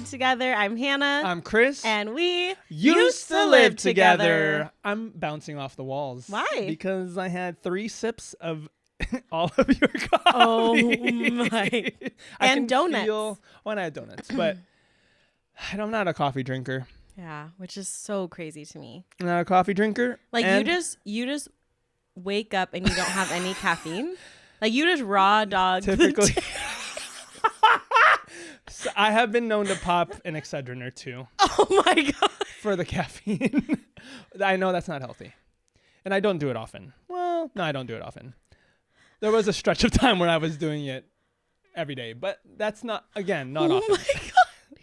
Live Together. I'm Hannah. I'm Kris. And we used to live together. I'm bouncing off the walls. Why? Because I had 3 sips of all of your coffee. Oh my. And donuts. And I had donuts, but I'm not a coffee drinker. Yeah, which is so crazy to me. I'm not a coffee drinker. Like you just wake up and you don't have any caffeine. Like you just raw dog. Typically. So I have been known to pop an Excedrin or 2. Oh my God. For the caffeine. I know that's not healthy. And I don't do it often. Well, no, I don't do it often. There was a stretch of time where I was doing it every day. But that's not, again, not often. Oh my God.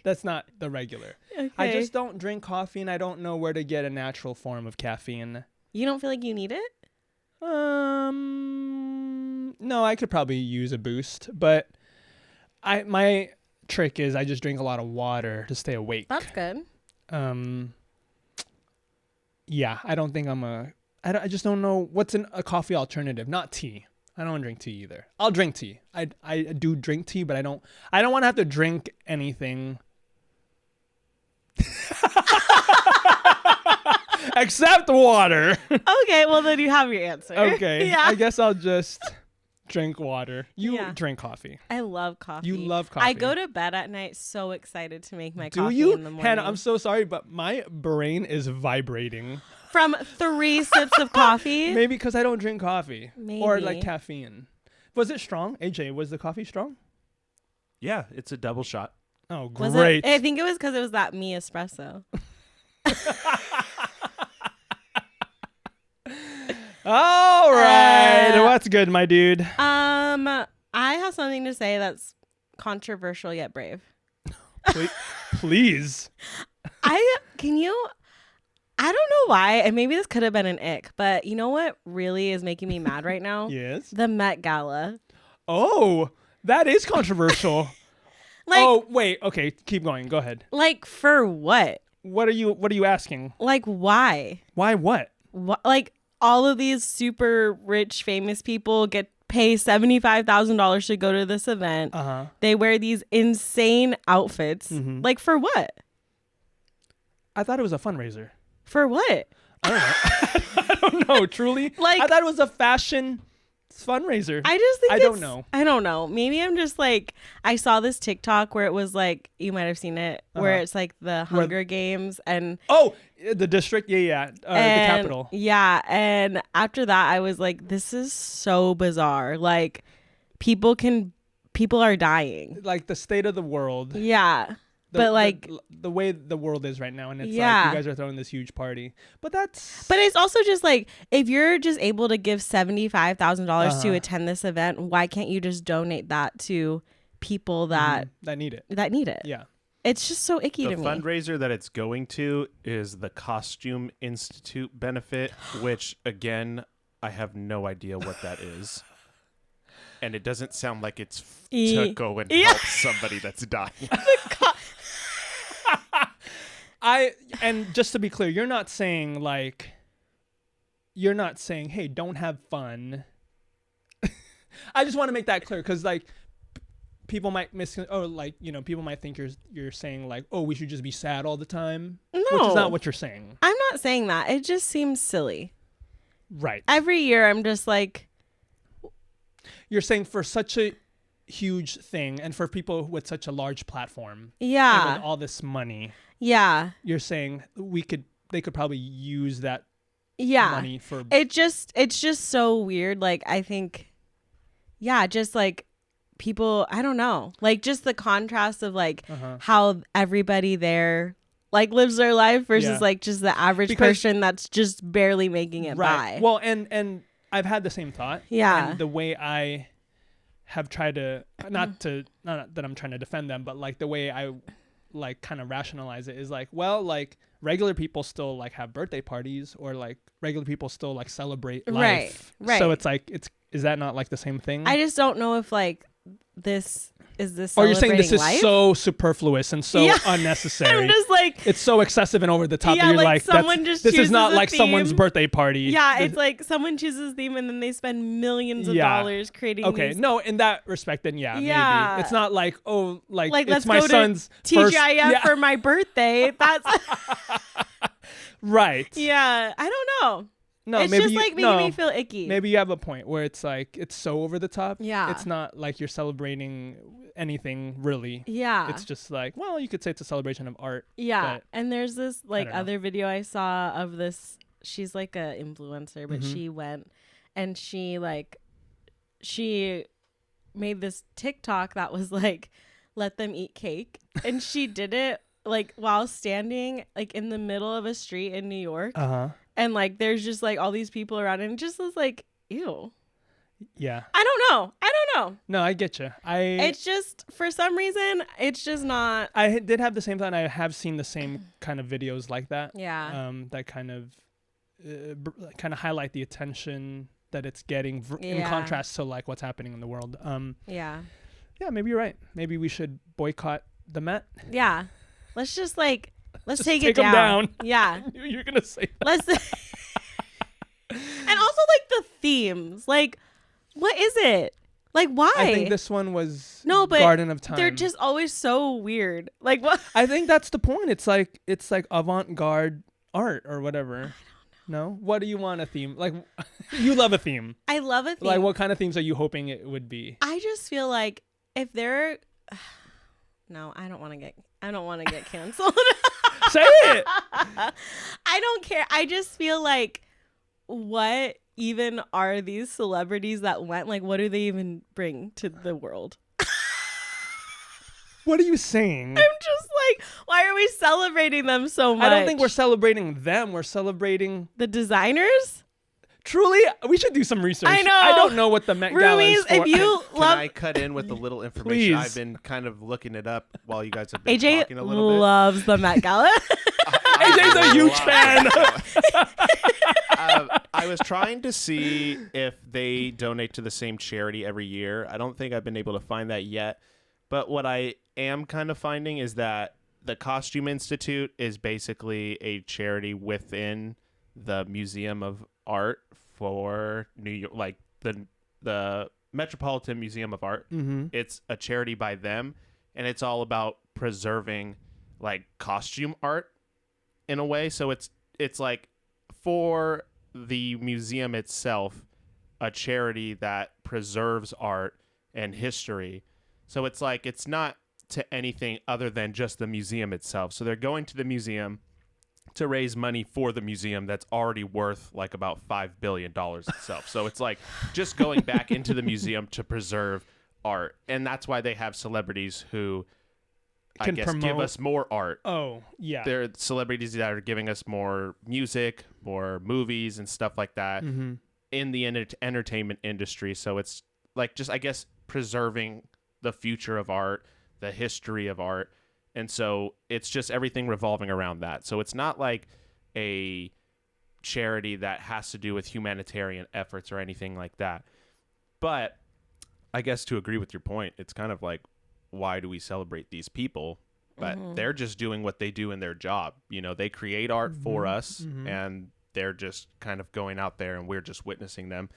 That's not the regular. Okay. I just don't drink coffee, and I don't know where to get a natural form of caffeine. You don't feel like you need it? No, I could probably use a boost, but my trick is I just drink a lot of water to stay awake. That's good. Yeah, I don't think I just don't know what's a coffee alternative. Not tea. I don't drink tea either. I'll drink tea. I do drink tea, but I don't want to have to drink anything except water. Okay, well then you have your answer. Okay. Yeah. I guess I'll just drink water. You drink coffee. I love coffee. You love coffee. I go to bed at night so excited to make my coffee Do you? in the morning. Hannah, I'm so sorry, but my brain is vibrating. From 3 sips of coffee? Maybe because I don't drink coffee. Maybe. Or like caffeine. Was it strong? AJ, was the coffee strong? Yeah, it's a double shot. Oh, Was great. I think it was because it was that me espresso. All right. What's good, my dude? I have something to say that's controversial yet brave. Please. I don't know why, and maybe this could have been an ick, but you know what really is making me mad right now? Yes. The Met Gala. Oh, that is controversial. Like, oh, wait. Okay, keep going. Go ahead. like for what? What are you asking? Like why? Why what? Like all of these super rich famous people pay $75,000 to go to this event. Uh-huh. They wear these insane outfits. Mm-hmm. Like for what? I thought it was a fundraiser. For what? I don't know. I don't know, truly. Like, I thought it was a fashion fundraiser. I just think I don't know. I don't know. Maybe I'm just like, I saw this TikTok where it was like, you might have seen it, where it's like the Hunger Games and oh, the district, yeah, the capital. Yeah, and after that, I was like, this is so bizarre. Like, people are dying. Like the state of the world. Yeah. But like the way the world is right now, and it's like you guys are throwing this huge party, but it's also just like, if you're just able to give $75,000 to attend this event, why can't you just donate that to people that need it? Yeah, it's just so icky to me. The fundraiser that it's going to is the Costume Institute benefit, which again, I have no idea what that is. And it doesn't sound like it's to go and help somebody that's dying. And just to be clear, you're not saying, hey, don't have fun. I just want to make that clear, because like people might people might think you're saying like, oh, we should just be sad all the time. No, which is not what you're saying. I'm not saying that. It just seems silly. Right. Every year, I'm just like, you're saying for such a huge thing, and for people with such a large platform, and with all this money, you're saying they could probably use that money for it's just so weird. Like, I think just like people, I don't know, like just the contrast of like how everybody there like lives their life versus like just the average person that's just barely making it by. Well, and I've had the same thought. Yeah. And the way I have tried to, not that I'm trying to defend them, but like the way I like kind of rationalize it is like, well, like regular people still like have birthday parties, or like regular people still like celebrate life. Right. So it's like, is that not like the same thing? I just don't know if like this is this Or you're saying this is life? so superfluous and so unnecessary. I'm just like, it's so excessive and over the top yeah, that you're like someone just this is not chooses a like someone's theme. birthday party. Yeah, it's like someone chooses theme and then they spend millions of dollars creating. Okay, these. No, in that respect, then maybe it's not like it's let's my go son's to first, TGIF for my birthday. That's right. Yeah, I don't know. No, it's maybe just like making me feel icky. Maybe you have a point where it's like it's so over the top. Yeah, it's not like you're celebrating anything really. Yeah, it's just like, well, you could say it's a celebration of art. Yeah, and there's this like other video I saw of this. She's like a influencer, but she went and she made this TikTok that was like, let them eat cake, and she did it like while standing like in the middle of a street in New York. And like there's just like all these people around, and it just was like, ew. Yeah. I don't know. No, I get you. It's just for some reason it's just not. I did have the same thought. I have seen the same kind of videos like that. Yeah. That kind of highlight the attention that it's getting in contrast to like what's happening in the world. Yeah. Yeah, maybe you're right. Maybe we should boycott the Met. Yeah. Let's just like let's take it down. Them down. Yeah. I knew you were gonna say that. Let's and also like the themes. Like, what is it? Like, why? I think this one was but Garden of Time. They're just always so weird. Like, what? I think that's the point. It's like avant-garde art or whatever. I don't know. No? What do you want a theme? Like, you love a theme. I love a theme. Like, what kind of themes are you hoping it would be? I just feel like if they're no, I don't want to get canceled. Say it. I don't care. I just feel like what even are these celebrities that went? Like, what do they even bring to the world? What are you saying? I'm just like, why are we celebrating them so much? I don't think we're celebrating them. We're celebrating the designers. Truly, we should do some research. I know. I don't know what the Met Gala is for. If you Can I cut in with a little information? Please. I've been kind of looking it up while you guys have been AJ talking a little bit. loves the Met Gala. AJ's a huge fan. I was trying to see if they donate to the same charity every year. I don't think I've been able to find that yet. But what I am kind of finding is that the Costume Institute is basically a charity within the Museum of Art for New York, like the Metropolitan Museum of Art. Mm-hmm. It's a charity by them, and it's all about preserving like costume art in a way. So it's like for the museum itself, a charity that preserves art and history. So it's like it's not to anything other than just the museum itself. So they're going to the museum to raise money for the museum that's already worth like about $5 billion itself. So it's like just going back into the museum to preserve art. And that's why they have celebrities who I guess give us more art. Oh, yeah. They're celebrities that are giving us more music, more movies and stuff like that in the entertainment industry. So it's like just, I guess, preserving the future of art, the history of art. And so it's just everything revolving around that. So it's not like a charity that has to do with humanitarian efforts or anything like that. But I guess to agree with your point, it's kind of like, why do we celebrate these people? But they're just doing what they do in their job. You know, they create art for us and they're just kind of going out there and we're just witnessing them.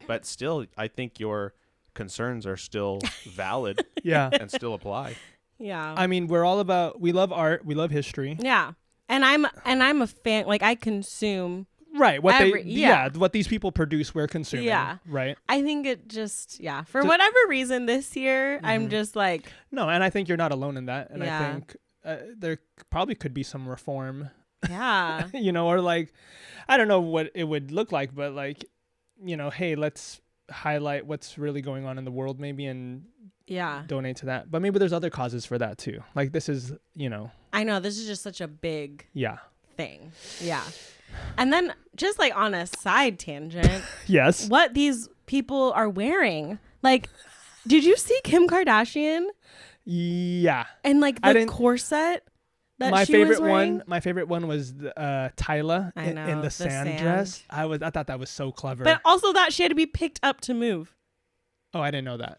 But still, I think your concerns are still valid and still apply. Yeah. I mean, we love art, we love history. Yeah. And I'm a fan, like I consume right, what what these people produce we're consuming. Yeah. Right. I think it just for whatever reason this year I'm just like no, and I think you're not alone in that. And I think there probably could be some reform. Yeah. You know, or like I don't know what it would look like, but like, you know, hey, let's highlight what's really going on in the world maybe and donate to that. But maybe there's other causes for that too. Like this is, you know. I know this is just such a big thing. Yeah. And then just like on a side tangent. Yes. What these people are wearing. Like, did you see Kim Kardashian? Yeah. And like the corset that my she favorite was wearing? my favorite one was Tyla in the sand dress. I thought that was so clever. But also that she had to be picked up to move. Oh, I didn't know that.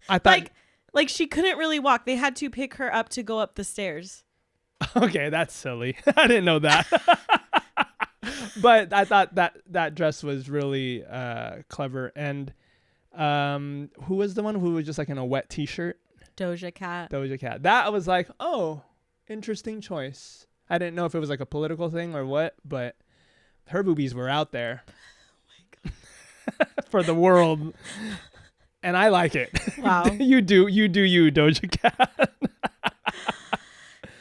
I thought Like she couldn't really walk. They had to pick her up to go up the stairs. Okay, that's silly. I didn't know that. But I thought that dress was really clever. And who was the one who was just like in a wet t-shirt? Doja Cat. That was like, oh, interesting choice. I didn't know if it was like a political thing or what, but her boobies were out there. Oh my God. For the world. And I like it. Wow. You do you, Doja Cat.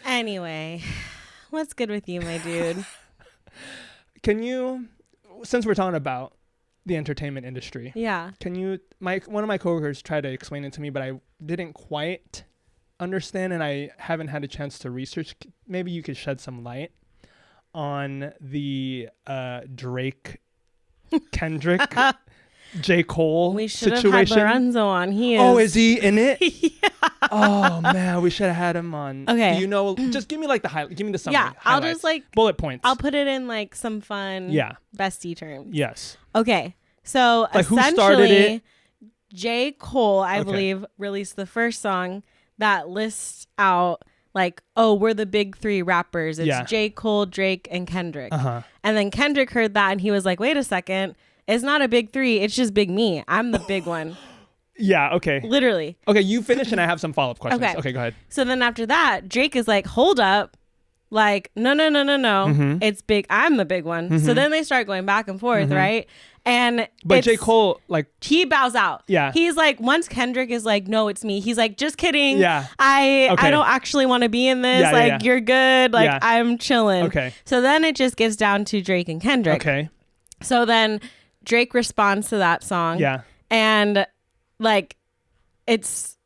Anyway, what's good with you, my dude? Can you, since we're talking about the entertainment industry, yeah, can you, one of my coworkers tried to explain it to me, but I didn't quite understand, and I haven't had a chance to research. Maybe you could shed some light on the Drake, Kendrick, J. Cole we should have situation. had Lorenzo on. Is he in it? Yeah. Oh man, we should have had him on. Okay. Do you know? Just give me like the highlight. Give me the summary. Yeah, I'll just like bullet points. I'll put it in like some fun bestie terms. Yes. Okay. So like essentially, who started it? J. Cole, I believe, released the first song that lists out like, oh, we're the big three rappers. It's J. Cole, Drake, and Kendrick. Uh-huh. And then Kendrick heard that and he was like, wait a second. It's not a big three. It's just big me. I'm the big one. Yeah, okay. Literally. Okay, you finish and I have some follow-up questions. Okay, go ahead. So then after that, Drake is like, hold up. Like, no. Mm-hmm. It's big. I'm the big one. Mm-hmm. So then they start going back and forth, right? But J. Cole, like, he bows out. Yeah. He's like, once Kendrick is like, no, it's me. He's like, just kidding. Yeah. I don't actually want to be in this. You're good. Like, I'm chilling. Okay. So then it just gets down to Drake and Kendrick. Okay. So then Drake responds to that song. Yeah. And like, it's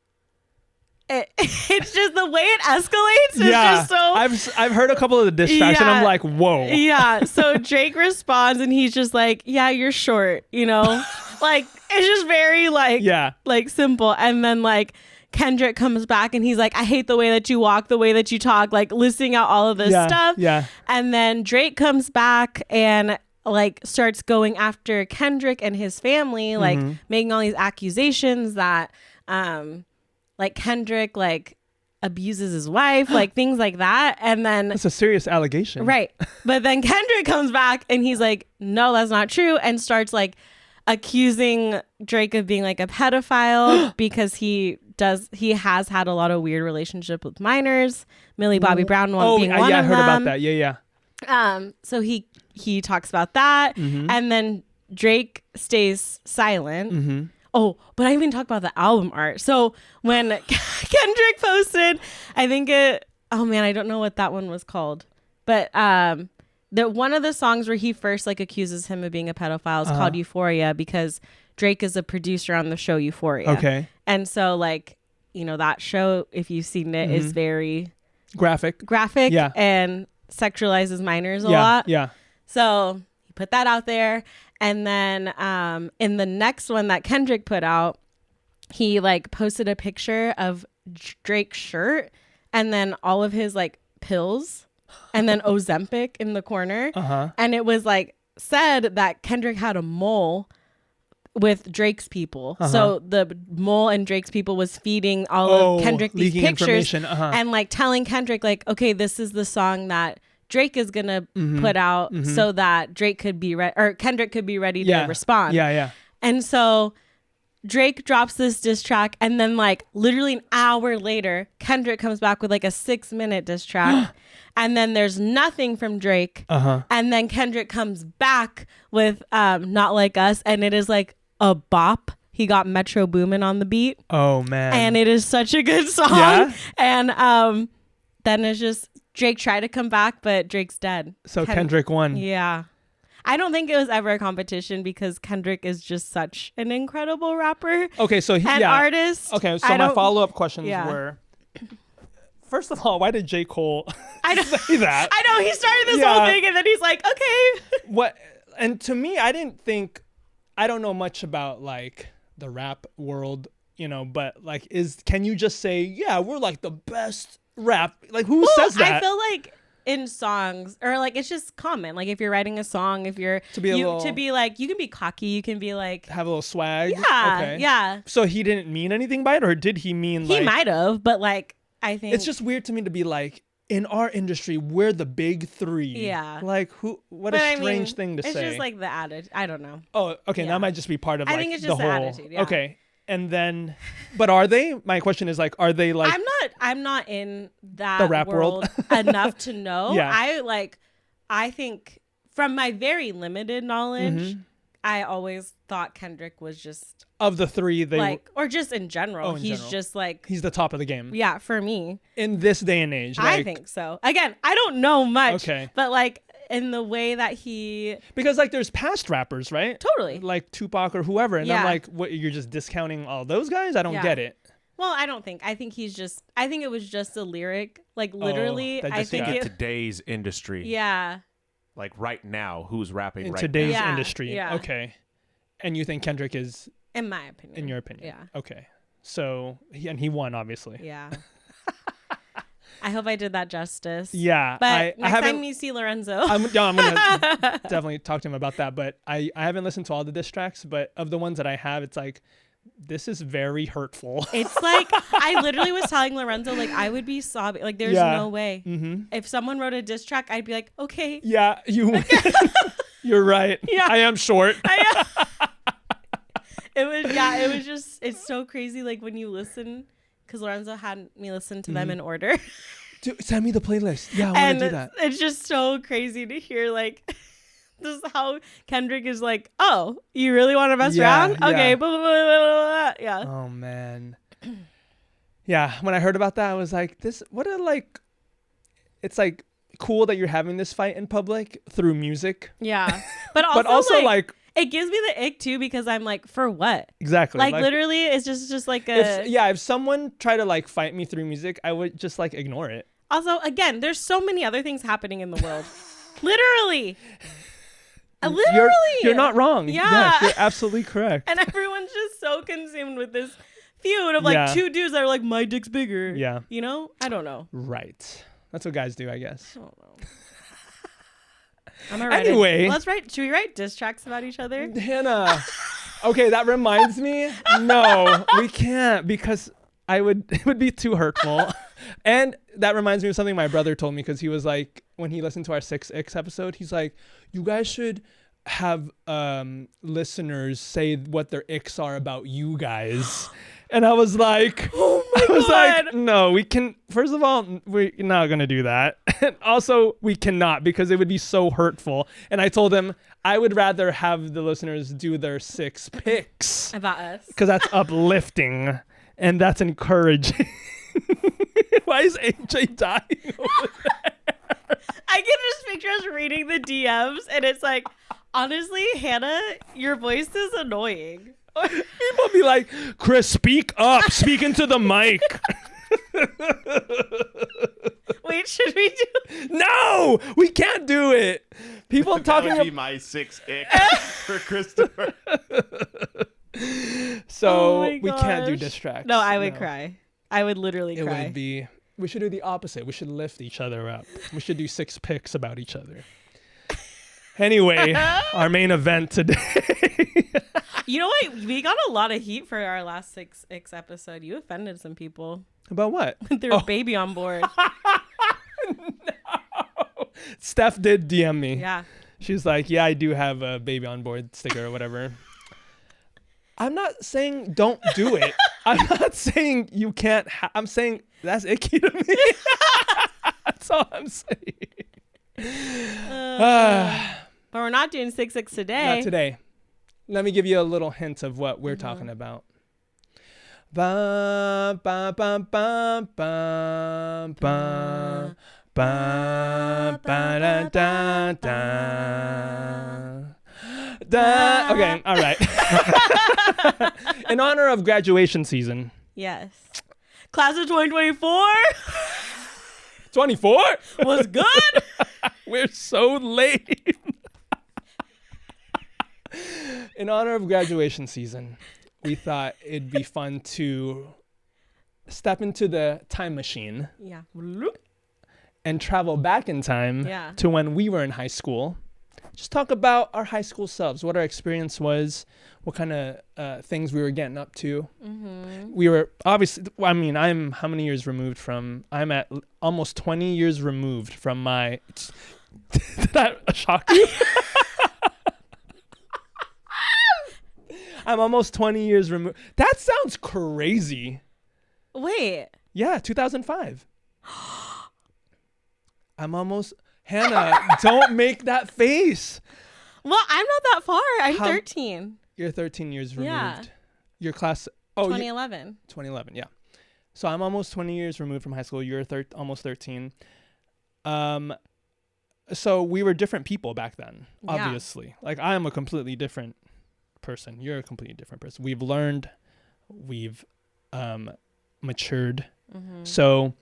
just the way it escalates is just so... I've heard a couple of the diss tracks and I'm like, whoa. Yeah. So Drake responds and he's just like, yeah, you're short, you know? Like, it's just very like simple. And then like Kendrick comes back and he's like, I hate the way that you walk, the way that you talk, like listing out all of this stuff. Yeah. And then Drake comes back and like starts going after Kendrick and his family, like making all these accusations that like Kendrick like abuses his wife, like things like that. And then that's a serious allegation. Right. But then Kendrick comes back and he's like, no, that's not true. And starts like accusing Drake of being like a pedophile because he has had a lot of weird relationship with minors. Millie Bobby Brown being one of them. I heard about that. Yeah. So he talks about that, and then Drake stays silent. Oh, but I didn't even talk about the album art. So when Kendrick posted, I think I don't know what that one was called, but one of the songs where he first like accuses him of being a pedophile is called Euphoria, because Drake is a producer on the show Euphoria. Okay. And so like, you know, that show, if you've seen it, is very graphic and sexualizes minors a lot. Yeah. So he put that out there. And then in the next one that Kendrick put out, he like posted a picture of Drake's shirt and then all of his like pills and then Ozempic in the corner. And it was like said that Kendrick had a mole with Drake's people. So the mole and Drake's people was feeding all of Kendrick these pictures and like telling Kendrick like, okay, this is the song that Drake is gonna put out so that Drake could be Kendrick could be ready to respond. Yeah. And so Drake drops this diss track, and then like literally an hour later, Kendrick comes back with like a 6-minute diss track, and then there's nothing from Drake, and then Kendrick comes back with "Not Like Us," and it is like a bop. He got Metro Boomin on the beat. Oh man! And it is such a good song. Yeah? And then it's just. Drake tried to come back, but Drake's dead. So Kendrick won. Yeah. I don't think it was ever a competition because Kendrick is just such an incredible rapper. Okay, so artist. Okay, so my follow-up questions were, first of all, why did J. Cole say that? I know, he started this whole thing and then he's like, okay. What? And to me, I don't know much about like the rap world, you know, but like can you just say, yeah, we're like the best rap, like who says that? I feel like in songs, or like it's just common. Like if you're writing a song, if you're To be a little, to be like, you can be cocky, you can be like, have a little swag. yeah, Okay. yeah. So he didn't mean anything by it, or did he mean He like? might have, but like I think It's just weird to me to be like, in our industry, we're the big three. Yeah. Like who? What but a I strange mean, thing to it's say. just like the attitude. I don't know. Oh, okay. Yeah. That might just be part of I like think it's the just the whole. attitude, yeah. Okay. And then, but are they? My question is like, are they like? I'm not in that The rap world enough to know. Yeah. I think from my very limited knowledge, Mm-hmm. I always thought Kendrick was just Of the three, they like, or just in general, Oh, in he's general. just like, he's the top of the game yeah, for me, in this day and age. I Like, think so. Again, I don't know much, Okay. but like in the way that he because like there's past rappers, right? totally. Like Tupac or whoever, and I'm Yeah. like, what? You're just discounting all those guys? I don't Yeah. get it. Well, I don't think. I think he's just. I think it was just a lyric. Like literally, that I just think got- In it. today's industry, Yeah. like right now, who's rapping In right today's now? Yeah, industry, yeah. okay. And you think Kendrick is, In my opinion. in your opinion? Yeah. Okay. So he won, obviously. Yeah. I hope I did that justice. Yeah. But I next haven't. time you see Lorenzo, I'm gonna definitely talk to him about that. But I haven't listened to all the diss tracks, but of the ones that I have, it's like, this is very hurtful. it's like I literally was telling Lorenzo, like I would be sobbing. Like there's Yeah. no way. Mm-hmm. If someone wrote a diss track, I'd be like, okay. Yeah, you're right. Yeah. I am short. It was just, it's so crazy. Like when you listen, because Lorenzo had me listen to them in order. Dude, send me the playlist. Yeah, I want And to do that. it's just so crazy to hear like this is how Kendrick is like, oh, you really want to mess Yeah, around? yeah. Okay, blah, blah, blah, blah, blah, blah. Yeah. Oh man. Yeah, when I heard about that, I was like, it's like cool that you're having this fight in public through music. Yeah. But But also like it gives me the ick too, because I'm like, for what? exactly. Like literally it's just like a if someone tried to like fight me through music, I would just like ignore it. also again, there's so many other things happening in the world. Literally. You're not wrong. Yeah. Yes, you're absolutely correct. And everyone's just so consumed with this feud of like Yeah. two dudes that are like, my dick's bigger. Yeah. You know? I don't know. Right. That's what guys do, I guess. I don't know. I'm gonna write Anyway. should we write diss tracks about each other? Hannah. Okay, that reminds me. No, we can't because it would be too hurtful. And that reminds me of something my brother told me, because he was like, when he listened to our 6X episode, he's like, you guys should have listeners say what their icks are about you guys. And I was like, like, no, we can. First of all, we're not going to do that. And also, we cannot, because it would be so hurtful. And I told him I would rather have the listeners do their 6 picks, About us. because that's uplifting and that's encouraging. Why is AJ dying over there? I can just picture us reading the DMs and it's like, honestly, Hannah, your voice is annoying. People be like, Kris, speak up. Speak into the mic. Wait, should we do? No, we can't do it. People That talking would be about. my 6 ick for Christopher. So Oh my we can't do gosh. diss tracks. No, I would cry. I would literally It cry. would be. We should do the opposite. We should lift each other up. We should do 6 picks about each other. Anyway, our main event today. You know what? We got a lot of heat for our last 6X episode. You offended some people. About what? Their baby on board. Steph did DM me. Yeah. She's like, yeah, I do have a baby on board sticker or whatever. I'm not saying don't do it. I'm not saying you can't. I'm saying that's icky to me. That's all I'm saying. But we're not doing 6X today. Not today. Let me give you a little hint of what we're talking about. Ba ba ba ba ba ba ba ba da da da. Da. Okay, all right. In honor of graduation season. Yes. Class of 2024 24? was good. We're so late. In honor of graduation season, we thought it'd be fun to step into the time machine Yeah. and travel back in time Yeah. to when we were in high school. Just talk about our high school selves, what our experience was, what kind of things we were getting up to. Mm-hmm. We were obviously, I mean, I'm how many years removed from, I'm at almost 20 years removed from my, did that shock you? I'm almost 20 years removed. That sounds crazy. Wait. Yeah, 2005. I'm almost, Hannah, don't make that face. Well, I'm not that far. I'm How- 13. You're 13 years removed. Yeah. Your class, oh, 2011. 2011, yeah. So I'm almost 20 years removed from high school. You're almost 13. So we were different people back then, Yeah. obviously. Like, I am a completely different person. You're a completely different person. We've learned, we've matured. Mm-hmm. So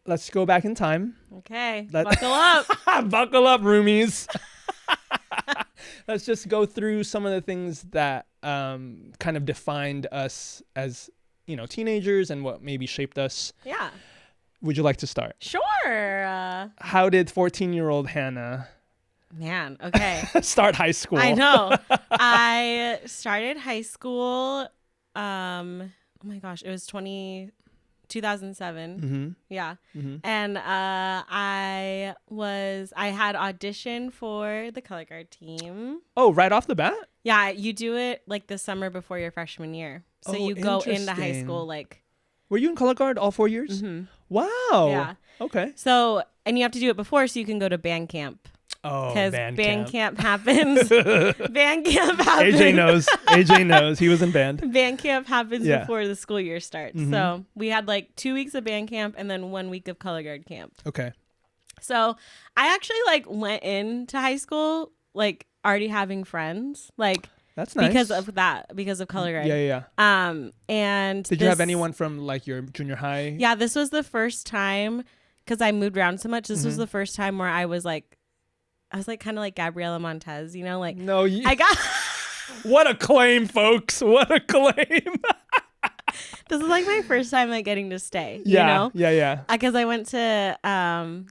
let's go back in time. Okay. Buckle up. Buckle up, roomies. Let's just go through some of the things that kind of defined us as, teenagers and what maybe shaped us. Yeah. Would you like to start? Sure. How did 14-year-old Hannah Man. Okay. start high school? I know. I started high school. Oh my gosh, it was 2007. Mm-hmm. Yeah. Mm-hmm. And I had auditioned for the color guard team. Oh, right off the bat? Yeah, you do it like the summer before your freshman year. So Oh, you go into high interesting. school like. Were you in color guard all 4 years? Mhm. Wow. Yeah. Okay. So, and you have to do it before so you can go to band camp. Oh, Because band camp happens. Band camp happens. AJ knows. AJ knows. He was in band. Band camp happens Yeah. before the school year starts. Mhm. So we had like 2 weeks of band camp and then 1 week of color guard camp. Okay. So I actually like went into high school like already having friends, like That's nice. because of color guard. Yeah. And Did you have anyone from like your junior high? Yeah, this was the first time because I moved around so much. This was Mhm. the first time where I was like kind of like Gabriela Montez, like No. I got. What a claim, folks. What a claim. This is like my first time like getting to stay. Yeah. You know? Yeah. Because I went to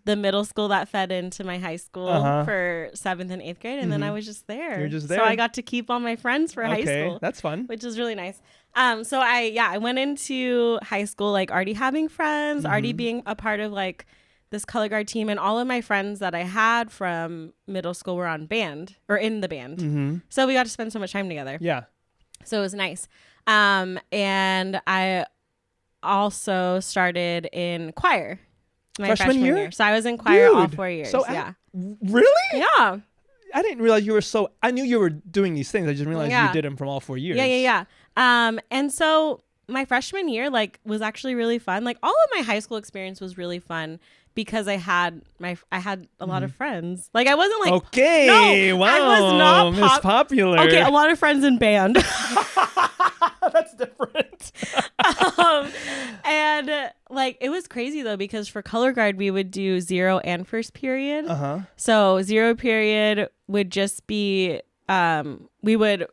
the middle school that fed into my high school Uh-huh. for 7th and 8th grade, and then I Mhm. was just there. You were just So there. I got to keep all my friends for high Okay. school, That's fun. which is really nice. So I went into high school like already having friends, already Mhm. being a part of like this color guard team, and all of my friends that I had from middle school were on band or in the band. Mm-hmm. So we got to spend so much time together. Yeah. So it was nice. And I also started in choir my Freshman year? year. So I was in choir all Dude, 4 years. so yeah. Really? Yeah. I didn't realize you were so. I knew you were doing these things. I just didn't realize Yeah. you did them from all 4 years. Yeah. And so my freshman year like was actually really fun. Like all of my high school experience was really fun because I had a lot of friends. Like I wasn't like Okay. No, wow. I was not Miss Popular. okay, a lot of friends in band. That's different. And like it was crazy though because for color guard we would do 0 and first period. Uh-huh. So 0 period would just be we would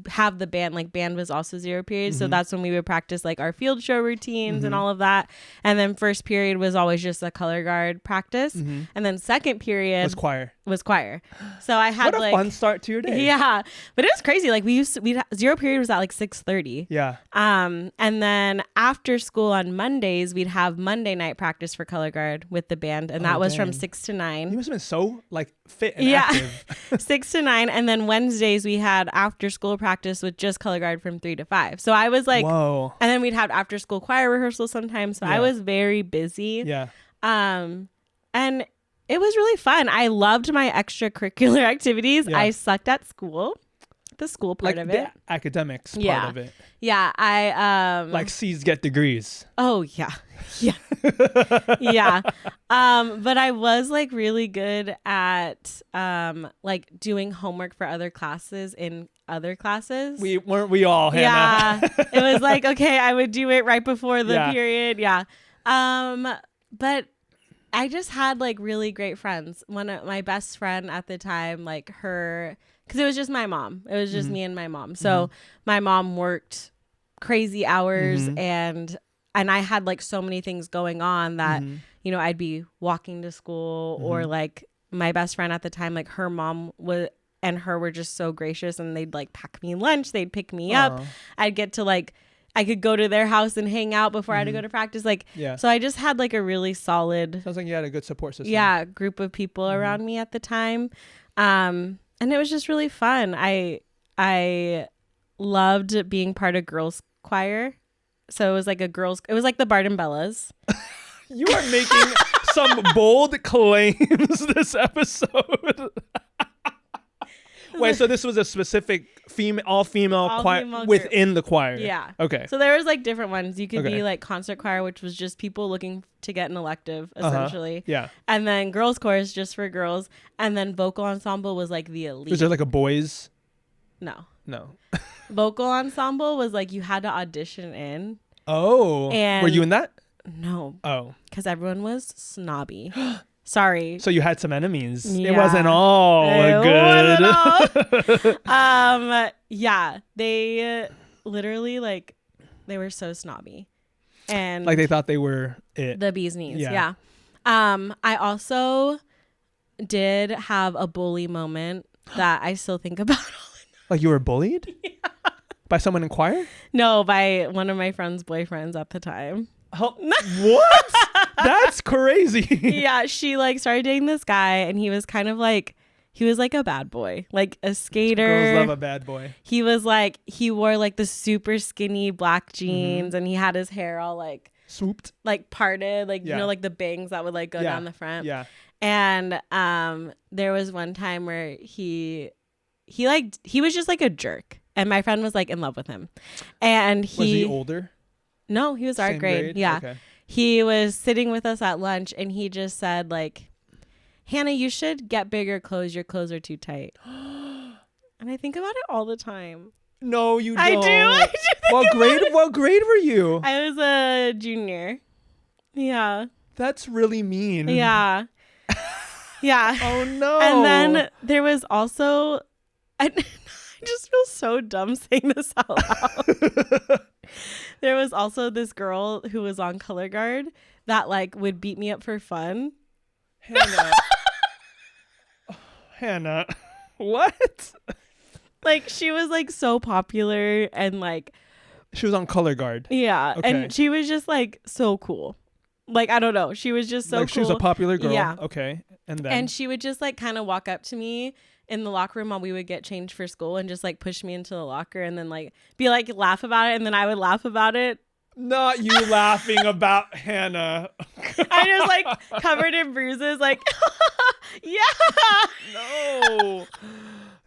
have the band, like band was also 0 period. So Mhm. that's when we would practice like our field show routines and Mhm. all of that. And then first period was always just a color guard practice. Mhm. And then second period Was choir. was choir. So I had What a like fun start to your day. yeah, but it was crazy. Like we'd 0 period was at like 6:30. Yeah. And then after school on Mondays, we'd have Monday night practice for color guard with the band. And Oh, that was from dang. 6 to You 9. must have been so like fit and Yeah. active. 6 to 9. And then Wednesdays we had after school practice with just color guard from 3 to 5. So I was like, Whoa. and then we'd have after school choir rehearsal sometimes. So I Yeah. was very busy. Yeah. And it was really fun. I loved my extracurricular activities. Yeah. I sucked at school, the school part Like of it. the academics Yeah. part of it. Yeah, I Like C's get degrees. oh yeah. Yeah. Yeah. But I was like really good at like doing homework for other classes in other classes. Weren't we all, Hannah? Yeah. It was like, okay, I would do it right before the Yeah. period. Yeah. But I just had like really great friends. One of my best friend at the time, like her, because it was just my mom. It was just Mhm. me and my mom. So my mom worked crazy hours Mhm. and and I had like so many things going on that, you know, I'd be walking to school or like my best friend at the time, like her mom and her were just so gracious and they'd like pack me lunch. They'd pick me up. I'd get to like, I could go to their house and hang out before I had to go to practice. Like, so I just had like a really solid. Sounds like you had a good support system. Yeah. Group of people around me at the time. And it was just really fun. I loved being part of girls choir. So it was like it was like the Bard and Bellas. You are making some bold claims this episode. Wait, so this was a specific all-female choir within the choir? Yeah. Okay. So there was like different ones. You could be like concert choir, which was just people looking to get an elective, essentially. Yeah. And then girls chorus just for girls. And then vocal ensemble was like the elite. Was there like a boys? No. Vocal ensemble was like you had to audition in. Oh. And were you in that? No. Oh. Because everyone was snobby. Sorry. So you had some enemies. Yeah. It wasn't all good. Yeah. They literally like they were so snobby. And like they thought they were it. The bee's knees. Yeah. I also did have a bully moment that I still think about. Like you were bullied? Yeah. By someone in choir? No, by one of my friend's boyfriends at the time. Oh, what? That's crazy. Yeah, she like started dating this guy and he was kind of like, he was like a bad boy, like a skater. Girls love a bad boy. He was like, he wore like the super skinny black jeans and he had his hair all like swooped, like parted, like, you know, like the bangs that would like go down the front. Yeah. And there was one time where he was just like a jerk. And my friend was like in love with him. And was he older? No, he was our grade. Yeah. Okay. He was sitting with us at lunch and he just said like, Hannah, you should get bigger clothes. Your clothes are too tight. And I think about it all the time. No, you don't. I do. What grade were you? I was a junior. Yeah. That's really mean. Yeah. Yeah. Oh no. And then there was also, I just feel so dumb saying this out loud. There was also this girl who was on color guard that like would beat me up for fun. Hannah. What? Like she was like so popular and like she was on color guard. Yeah. Okay. And she was just like so cool. Like I don't know. She was just so like cool. She was a popular girl. Yeah. Okay. And she would just like kind of walk up to me in the locker room while we would get changed for school and just like push me into the locker and then like be like laugh about it and then I would laugh about it. Not you laughing about Hannah. I just like covered in bruises like yeah. No.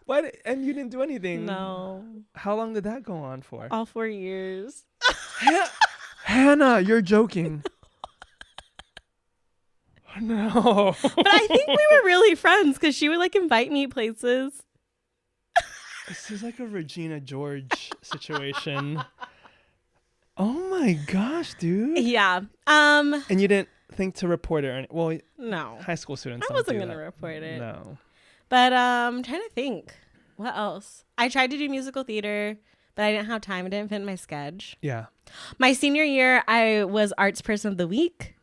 What? And you didn't do anything? No. How long did that go on for? All 4 years. Hannah, you're joking. No. But I think we were really friends because she would like invite me places. This is like a Regina George situation. Oh my gosh, dude. Yeah. And you didn't think to report it? Well, no. High school students. I wasn't gonna report it. No. But I'm trying to think. What else? I tried to do musical theater, but I didn't have time. It didn't fit in my schedule. Yeah. My senior year, I was Arts Person of the Week.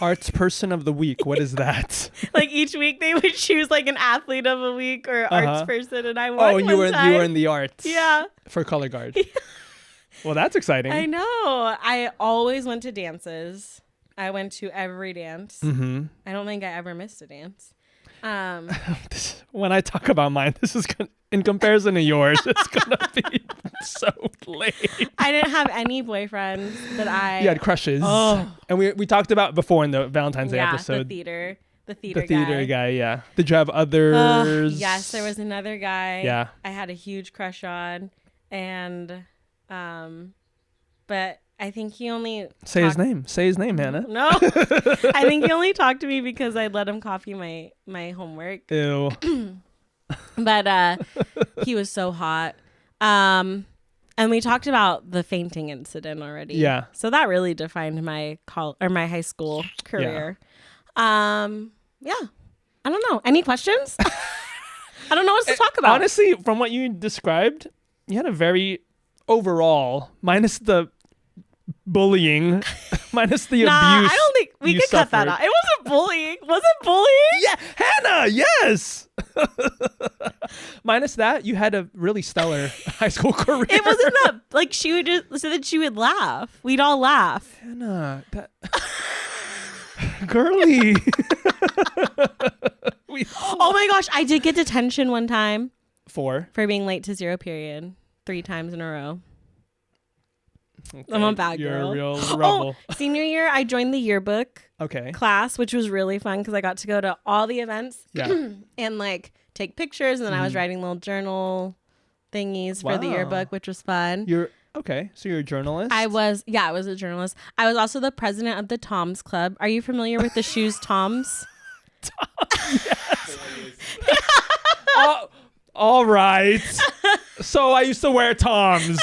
Arts Person of the Week. What is that? Like each week they would choose like an athlete of a week or arts person, and I won. Oh, and you were in the arts. Yeah. For color guard. Yeah. Well, that's exciting. I know. I always went to dances. I went to every dance. Mm-hmm. I don't think I ever missed a dance. When I talk about mine, this is in comparison to yours, it's gonna be so lame. I didn't have any boyfriends that I. You had crushes. Oh. And we talked about before in the Valentine's Day episode. The theater guy. Yeah. Did you have others? Yes, there was another guy. Yeah. I had a huge crush on, and but I think he only Say his name, Hannah. No. I think he only talked to me because I let him copy my homework. Ew. But he was so hot. And we talked about the fainting incident already. Yeah. So that really defined my my high school career. Yeah. I don't know. Any questions? I don't know what to talk about. Honestly, from what you described, you had a very overall, minus the bullying, minus the Nah, abuse. I don't think we you could cut that suffered. out. It wasn't bullying. Was it bullying? Yeah, Hannah, yes. Minus that, you had a really stellar high school career. It wasn't that, like, she would just, so that she would laugh. We'd all laugh. Hannah, that girly. Oh my gosh, I did get detention one time For being late to zero period 3 times in a row. okay, I'm a bad you're girl. a real rebel. Oh, senior year, I joined the yearbook Okay. class, which was really fun because I got to go to all the events Yeah. and like take pictures. And then I was writing little journal thingies for the Wow. yearbook, which was fun. You're okay. So you're a journalist. I was a journalist. I was also the president of the Toms Club. Are you familiar with the shoes Toms? Oh, all right. So I used to wear Toms.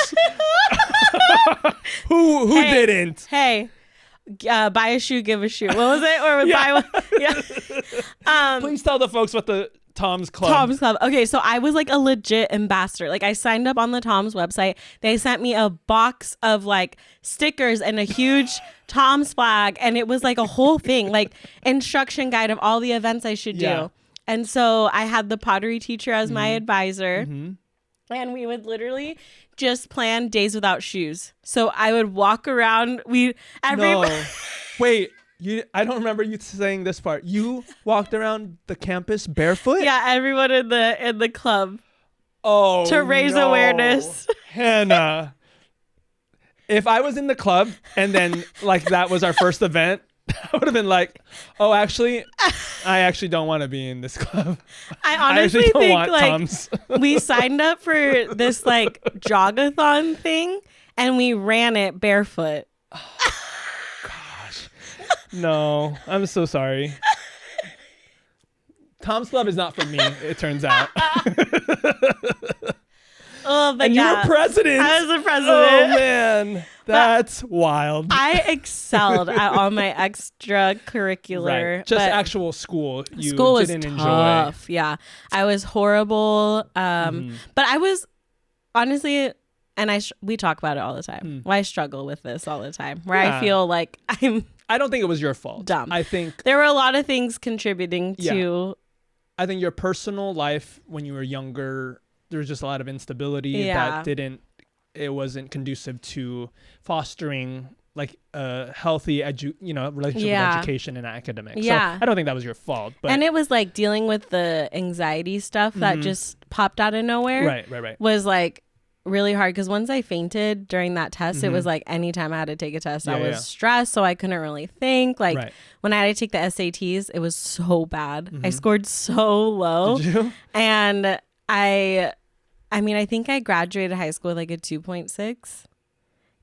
Who Hey. didn't? Hey, buy a shoe, give a shoe. What was it? Or buy one? Yeah. Please tell the folks what the Toms Club. Tom's Club. Okay, so I was like a legit ambassador. Like I signed up on the Tom's website. They sent me a box of like stickers and a huge Tom's flag, and it was like a whole thing, like instruction guide of all the events I should do. Yeah. And so I had the pottery teacher as my advisor, and we would literally just plan days without shoes. So I would walk around. No. Wait. I don't remember you saying this part. You walked around the campus barefoot? Yeah, everyone in the club Oh, to raise no. awareness. Hannah. If I was in the club and then like that was our first event, I would have been like, "Oh, actually, I actually don't want to be in this club. I I honestly actually don't think want like Toms." we signed up for this like jogathon thing and we ran it barefoot. No, I'm so sorry. Tom's Club is not for me, it turns out. Oh, but And you were president. I was the president. Oh, man. That's wild. I excelled at all my extracurricular. Right. Just but actual school you school was didn't enjoy. tough. Yeah, I was horrible. But I was honestly, and we talk about it all the time. Well, I struggle with this all the time, where Yeah. I feel like I don't think it was your fault. dumb. I think There were a lot of things contributing to. I think your personal life when you were younger, there was just a lot of instability Yeah. that it wasn't conducive to fostering like a healthy relationship with education and academics. Yeah. So I don't think that was your fault. But And it was like dealing with the anxiety stuff that just popped out of nowhere. right. Was like really hard because once I fainted during that test, it was like anytime I had to take a test, I was stressed, so I couldn't really think. Like when I had to take the SATs, it was so bad. I scored so low. Did you? And I mean, I think I graduated high school with like a 2.6.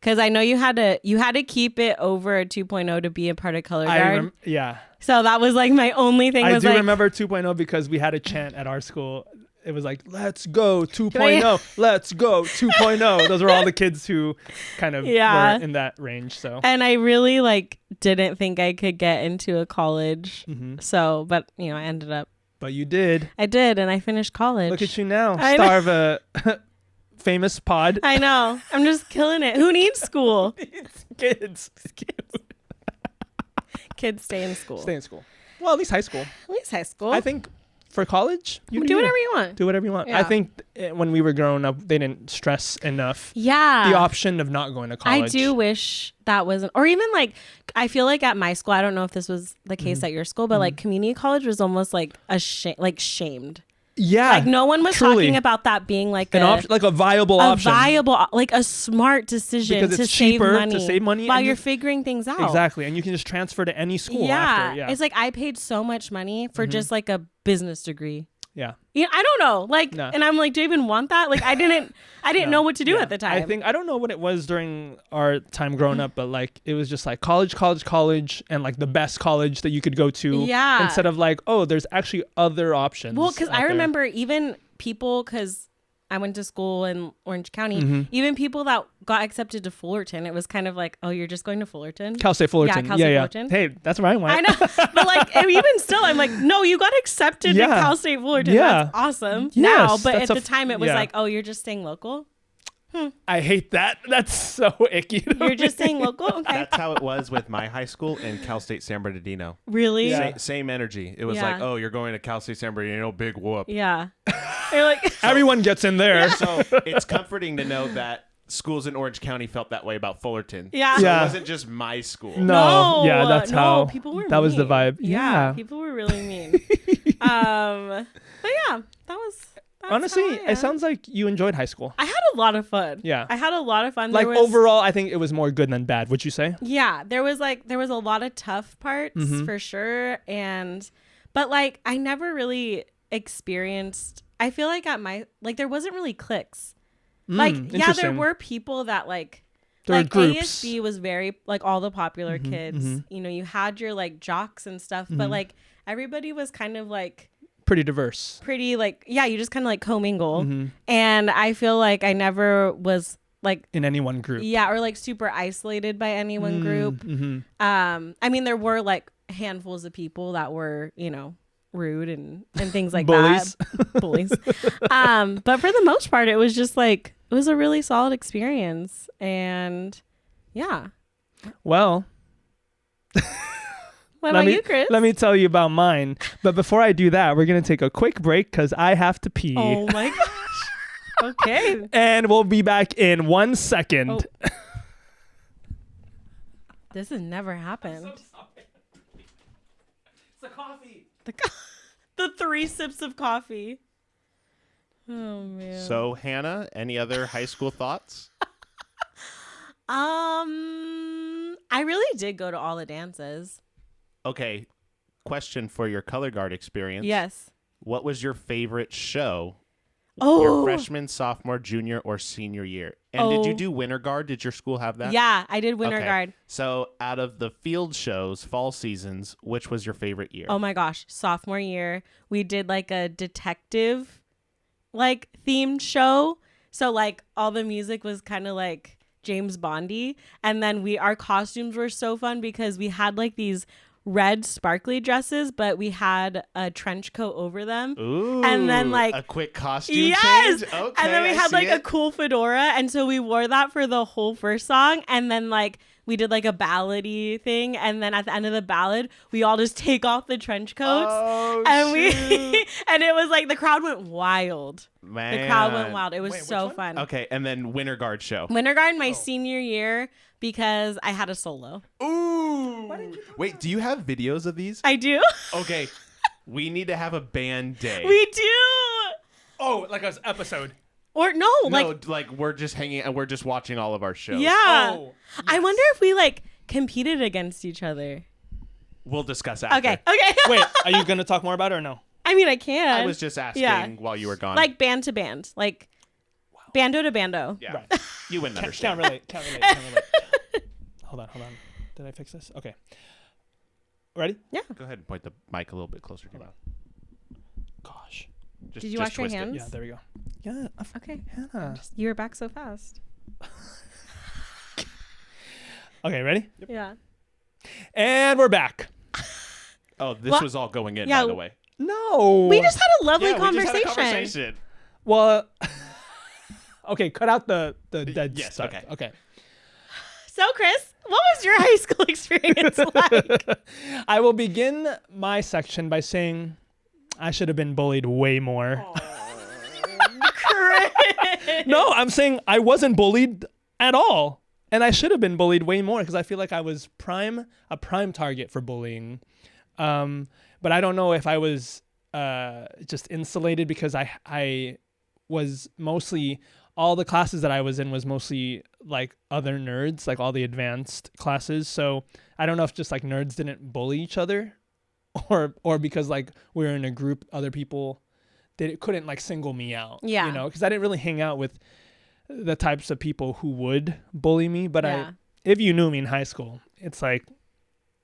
Because I know you had to keep it over a 2.0 to be a part of color guard. Yeah. So that was like my only thing. I do remember 2.0 because we had a chant at our school. It was like, let's go 2.0, let's go 2.0. Those were all the kids who kind of were in that range. So, and I really like didn't think I could get into a college. So, but you know, I ended up. But you did. I did, and I finished college. Look at you now, star of a famous pod. I know. I'm just killing it. Who needs school? Kids. Kids stay in school. Stay in school. Well, at least high school. At least high school. I think for college, you do whatever you want. Do whatever you want. Yeah. I think when we were growing up, they didn't stress enough Yeah. the option of not going to college. I do wish that wasn't, or even like, I feel like at my school, I don't know if this was the case at your school, but like community college was almost like shamed. Yeah. Like no one was truly. talking about that being like An option, like a viable option. Like a smart decision Because to it's save cheaper money to save money while and you're figuring things out. Exactly. And you can just transfer to any school after. Yeah. It's like I paid so much money for just like a business degree. Yeah. Yeah, I don't know. Like, No. and I'm like, do you even want that? Like, I didn't know what to do at the time. I don't know what it was during our time growing up, but like it was just like college, and like the best college that you could go to. Yeah. Instead of like, oh, there's actually other options. Well, because out I there. remember even people, because I went to school in Orange County, Mm-hmm. even people that got accepted to Fullerton, it was kind of like, oh, you're just going to Fullerton? Cal State Fullerton. Yeah, Cal State Fullerton. Hey, that's where I went. I know. But like, and even still, I'm like, no, you got accepted to Cal State Fullerton. Yeah. That's awesome. Yes, now, but that's at the time, it was yeah. like, oh, you're just staying local? I hate that. That's so icky. You're just saying local? Okay. That's how it was with my high school and Cal State San Bernardino. Really? Yeah. Same energy. It was Yeah. like, oh, you're going to Cal State San Bernardino, big whoop. Yeah. You're like, Everyone gets in there. So it's comforting to know that schools in Orange County felt that way about Fullerton. yeah. So Yeah. it wasn't just my school. No. Yeah, that's how. People were that was the mean. vibe. Yeah. Yeah. People were really mean. But yeah, that's Honestly, how I am. it sounds like you enjoyed high school. I had a lot of fun. Yeah. I had a lot of fun. Like There was- overall, I think it was more good than bad. Would you say? Yeah, there was a lot of tough parts Mm-hmm. for sure, but like I never really experienced. I feel like at my there wasn't really cliques. Like yeah, there interesting. were people that like There were like groups. ASB was very like all the popular Mm-hmm, kids. You know, you had your like jocks and stuff, but like everybody was kind of like Pretty diverse. pretty like yeah, you just kind of like commingle. Mm-hmm. And I feel like I never was like In any one group. yeah, or like super isolated by any one group. Mm-hmm. I mean, there were like handfuls of people that were, you know, rude and things like Bullies. that. Bullies. But for the most part, it was just like, it was a really solid experience. And yeah. Well, What about you, Kris? let me tell you about mine. But before I do that, we're going to take a quick break because I have to pee. Oh my gosh. Okay. And we'll be back in 1 second. Oh. This has never happened. It's the coffee. The 3 sips of coffee. Oh man. So, Hannah, any other high school thoughts? I really did go to all the dances. Okay, question for your color guard experience. Yes. What was your favorite show? Oh. Your freshman, sophomore, junior, or senior year? And did you Oh. do Winter Guard? Did your school have that? Yeah, I did Winter Okay. Guard. So, out of the field shows, fall seasons, which was your favorite year? Oh my gosh, sophomore year, we did like a detective like themed show. So like all the music was kind of like James Bondy, and then our costumes were so fun because we had like these red sparkly dresses, but we had a trench coat over them. Ooh, And then, like- a quick costume Yes! change. Okay, And then we I had see like a it. cool fedora, and so we wore that for the whole first song, and then like we did like a ballady thing, and then at the end of the ballad we all just take off the trench coats. Oh, And we shoot. and it was like the crowd went wild. Man. The crowd went wild. It was Wait, which so one? fun. Okay, and then Winter Guard show. Winter Guard my senior year because I had a solo. Ooh. Wait, do you have videos of these? I do. Okay, we need to have a band day. We do. Oh, like an episode. Or no, no, like we're just hanging and we're just watching all of our shows. yeah. Oh, I wonder if we like competed against each other. We'll discuss after. Okay. Okay. Wait, are you going to talk more about it or no? I mean, I can. I was just asking Yeah. while you were gone. like band to band, like bando to bando. yeah, Right. you wouldn't Can't understand. relate. Can't relate. Hold on. Did I fix this? Okay. Ready? Go ahead and point the mic a little bit closer to you. Gosh. Just, Did you just wash your twist it. hands? Yeah, there we go. Yeah. Okay. Hannah. You were back so fast. Okay, ready? Yeah. And we're back. Oh, this Well, was all going in, yeah, by the way. No. We just had a lovely Yeah, we just had a conversation. conversation. Well, okay, cut out the dead Yes, stuff. okay. Okay. So, Kris, what was your high school experience like? I will begin my section by saying I should have been bullied way more. Kris. No, I'm saying I wasn't bullied at all. And I should have been bullied way more because I feel like I was a prime target for bullying. But I don't know if I was just insulated because I was mostly, all the classes that I was in was mostly like other nerds, like all the advanced classes. So I don't know if just like nerds didn't bully each other or because like we were in a group, other people couldn't like single me out. Yeah. You know, because I didn't really hang out with the types of people who would bully me. But Yeah. if you knew me in high school, it's like,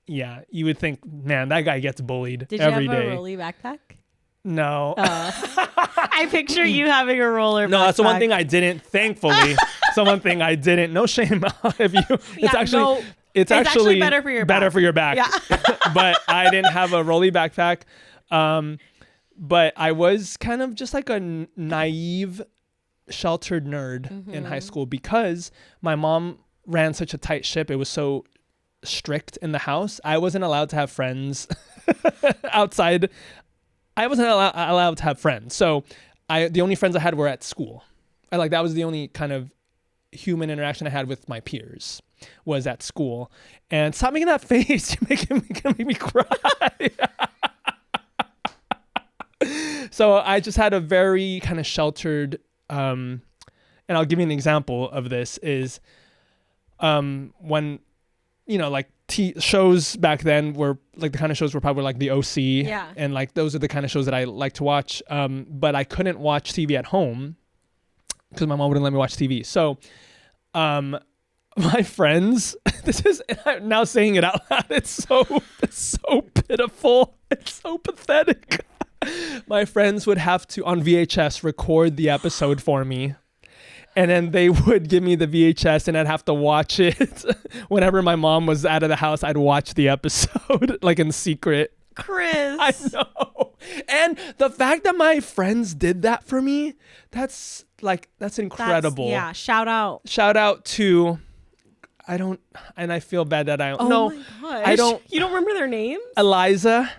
yeah, you would think, man, that guy gets bullied Did you every have day. a rolly backpack? No. I picture you having a roller. No, that's the one backpack. thing I didn't, thankfully. So one thing I didn't. No shame if you. It's Yeah, actually no, it's actually actually better for your back. for your back. Yeah. But I didn't have a rolly backpack. But I was kind of just like a naive sheltered nerd in high school because my mom ran such a tight ship. It was so strict in the house. I wasn't allowed to have friends outside. I wasn't allowed to have friends. So the only friends I had were at school. That was the only kind of human interaction I had with my peers was at school. And stop making that face. You're making me cry. So I just had a very kind of sheltered, and I'll give you an example of this is when, like shows back then were like the kind of shows were probably like the OC. Yeah. And like those are the kind of shows that I like to watch. But I couldn't watch TV at home because my mom wouldn't let me watch TV. So my friends, I'm now saying it out loud. It's so pitiful. It's so pathetic. My friends would have to, on VHS, record the episode for me. And then they would give me the VHS and I'd have to watch it. Whenever my mom was out of the house, I'd watch the episode, like in secret. Kris. I know. And the fact that my friends did that for me, that's incredible. Shout out. Shout out to, and I feel bad that Oh no, my gosh. You don't remember their names? Eliza,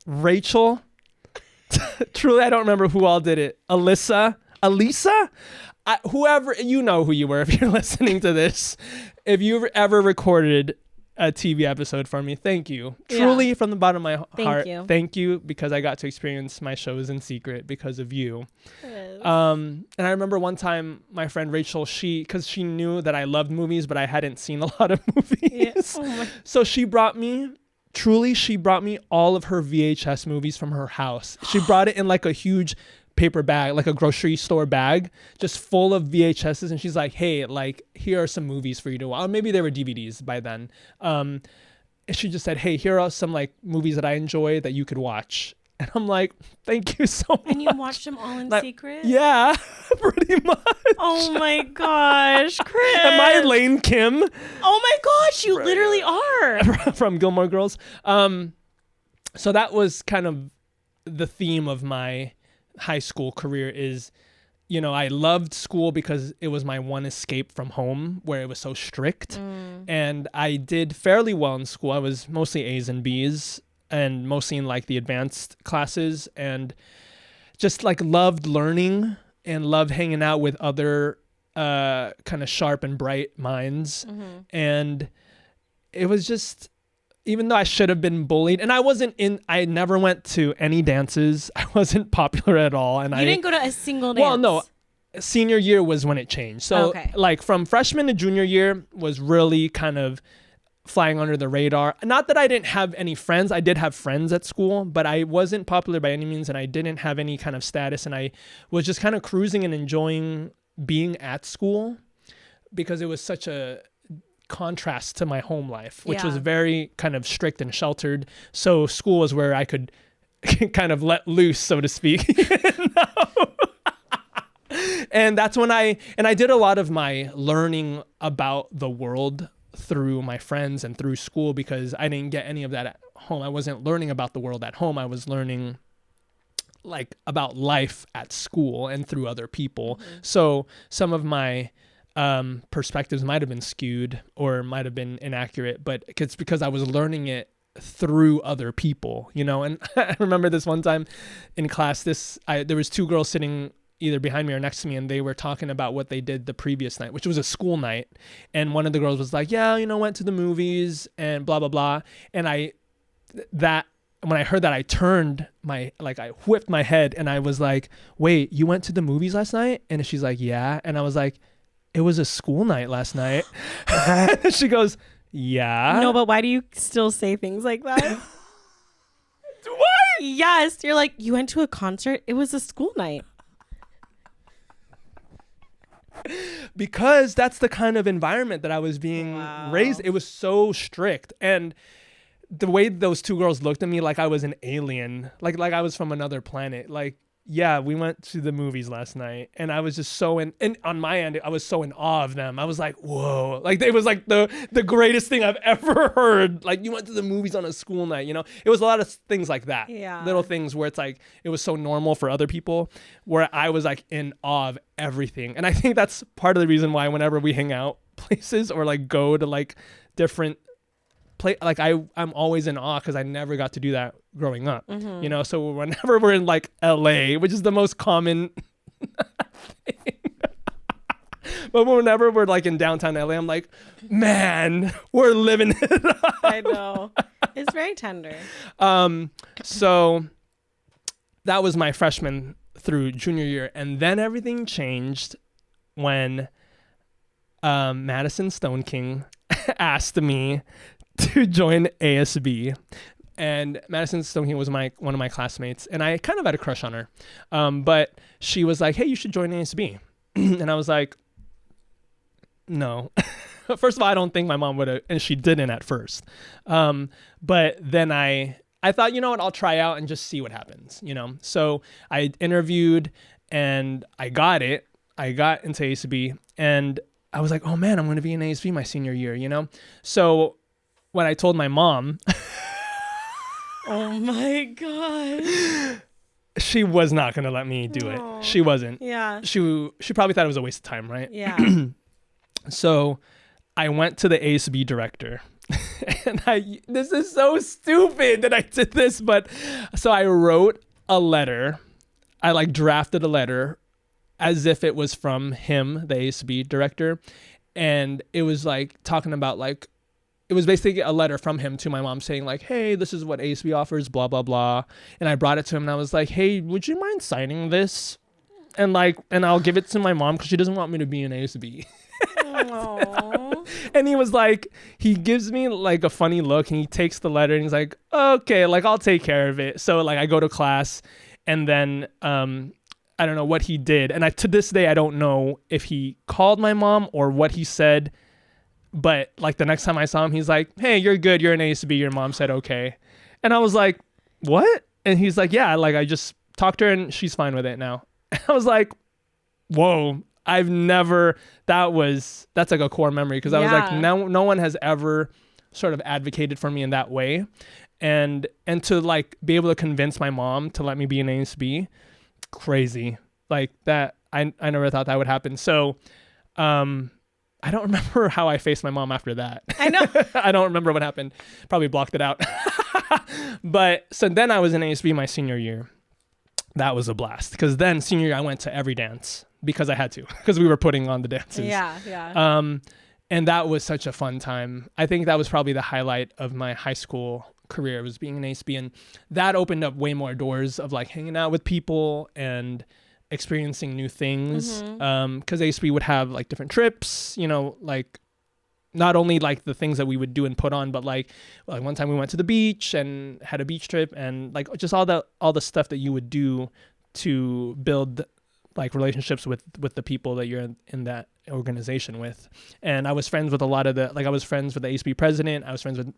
Rachel. Truly, I don't remember who all did it. Alisa, whoever, you know who you were if you're listening to this. If you ever recorded a TV episode for me, thank you. Truly, from the bottom of my heart, thank you, because I got to experience my shows in secret because of you. And I remember one time my friend Rachel, because she knew that I loved movies, but I hadn't seen a lot of movies. Yeah. So she brought me all of her VHS movies from her house. She brought it in like a huge paper bag, like a grocery store bag, just full of VHSs. And she's like, hey, like, here are some movies for you to watch. Or maybe they were DVDs by then. And she just said, hey, here are some like movies that I enjoy that you could watch. And I'm like, thank you so much. And you watched them all in secret? Yeah, pretty much. Oh my gosh, Kris. Am I Lane Kim? Oh my gosh, you literally are. From Gilmore Girls. So that was kind of the theme of my high school career is, I loved school because it was my one escape from home where it was so strict. And I did fairly well in school. I was mostly A's and B's and mostly in like the advanced classes, and just like loved learning and loved hanging out with other kind of sharp and bright minds. And it was just, even though I should have been bullied, and I never went to any dances. I wasn't popular at all. And you didn't go to a single dance? Well, no. Senior year was when it changed. So like from freshman to junior year was really kind of flying under the radar. Not that I didn't have any friends. I did have friends at school, but I wasn't popular by any means, and I didn't have any kind of status. And I was just kind of cruising and enjoying being at school because it was such a contrast to my home life, which was very kind of strict and sheltered. So school was where I could kind of let loose, so to speak. And that's when I did a lot of my learning about the world through my friends and through school, because I didn't get any of that at home. I wasn't learning about the world at home. I was learning like about life at school and through other people. So some of my perspectives might have been skewed or might have been inaccurate, but it's because I was learning it through other people, And I remember this one time in class, there was two girls sitting either behind me or next to me, and they were talking about what they did the previous night, which was a school night. And one of the girls was like, yeah, went to the movies and blah, blah, blah. And when I heard that, I turned I whipped my head and I was like, wait, you went to the movies last night? And she's like, yeah. And I was like, it was a school night last night. She goes, yeah. No, but why do you still say things like that? Do I? Yes. You're like, you went to a concert? It was a school night. Because that's the kind of environment that I was being raised. It was so strict. And the way those two girls looked at me like I was an alien, like I was from another planet. Like yeah, we went to the movies last night, and I was just so and on my end, I was so in awe of them. I was like, whoa, like it was like the greatest thing I've ever heard. Like, you went to the movies on a school night, you know? It was a lot of things like that. Yeah. Little things where it's like, it was so normal for other people, where I was like in awe of everything. And I think that's part of the reason why whenever we hang out places or like go to like different like I'm always in awe, because I never got to do that growing up, you know. So whenever we're in like LA, which is the most common thing, but whenever we're like in downtown LA, I'm like, man, we're living it up. I know, it's very tender. So that was my freshman through junior year, and then everything changed when Madison Stone King asked me to join ASB. And Madison Stone King was one of my classmates, and I kind of had a crush on her. But she was like, hey, you should join ASB. And I was like, no. First of all, I don't think my mom would have, and she didn't at first. But then I thought, you know what, I'll try out and just see what happens, you know? So I interviewed, and I got it. I got into ASB, and I was like, oh man, I'm going to be in ASB my senior year, you know? So when I told my mom, oh my God, she was not going to let me do it. She wasn't. Yeah. She probably thought it was a waste of time, right? Yeah. So I went to the ASB director, and this is so stupid that I did this, but so I wrote a letter. I like drafted a letter as if it was from him, the ASB director. And it was like talking about like, it was basically a letter from him to my mom saying like, hey, this is what ASB offers, blah, blah, blah. And I brought it to him, and I was like, hey, would you mind signing this? And I'll give it to my mom, because she doesn't want me to be in ASB. And he was like, he gives me like a funny look, and he takes the letter, and he's like, okay, like I'll take care of it. So like I go to class, and then I don't know what he did. And to this day, I don't know if he called my mom or what he said. But like the next time I saw him, he's like, hey, you're good. You're an ASB. Your mom said, okay. And I was like, what? And he's like, yeah, like I just talked to her and she's fine with it now. And I was like, whoa, that's like a core memory. Cause I was like, no one has ever sort of advocated for me in that way. And to like be able to convince my mom to let me be an ASB, crazy. Like that. I never thought that would happen. So, I don't remember how I faced my mom after that. I know. I don't remember what happened. Probably blocked it out. But so then I was in ASB my senior year. That was a blast, because then senior year I went to every dance because I had to, because we were putting on the dances. Yeah. And that was such a fun time. I think that was probably the highlight of my high school career, was being an ASB, and that opened up way more doors of like hanging out with people and experiencing new things. Because ASB would have like different trips, you know, like not only like the things that we would do and put on, but like one time we went to the beach and had a beach trip, and like just all the stuff that you would do to build like relationships with the people that you're in that organization with. And I was friends with a lot of I was friends with the ASB president. I was friends with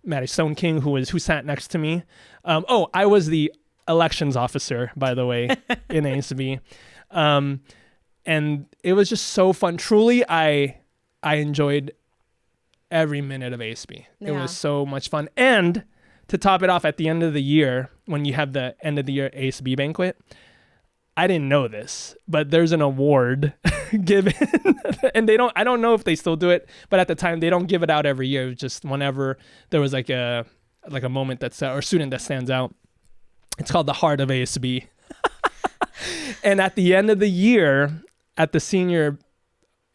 Maddie Stone King, who sat next to me. I was the elections officer, by the way, in ASB. And it was just so fun. Truly, I enjoyed every minute of ASB. Yeah. It was so much fun. And to top it off, at the end of the year, when you have the end of the year ASB banquet, I didn't know this, but there's an award given, and I don't know if they still do it, but at the time they don't give it out every year. It was just whenever there was like a moment or student that stands out. It's called the Heart of ASB. And at the end of the year, at the senior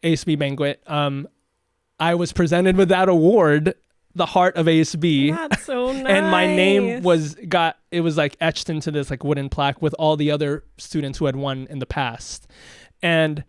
ASB banquet, I was presented with that award, the Heart of ASB. That's so nice. And my name was like etched into this like wooden plaque with all the other students who had won in the past. And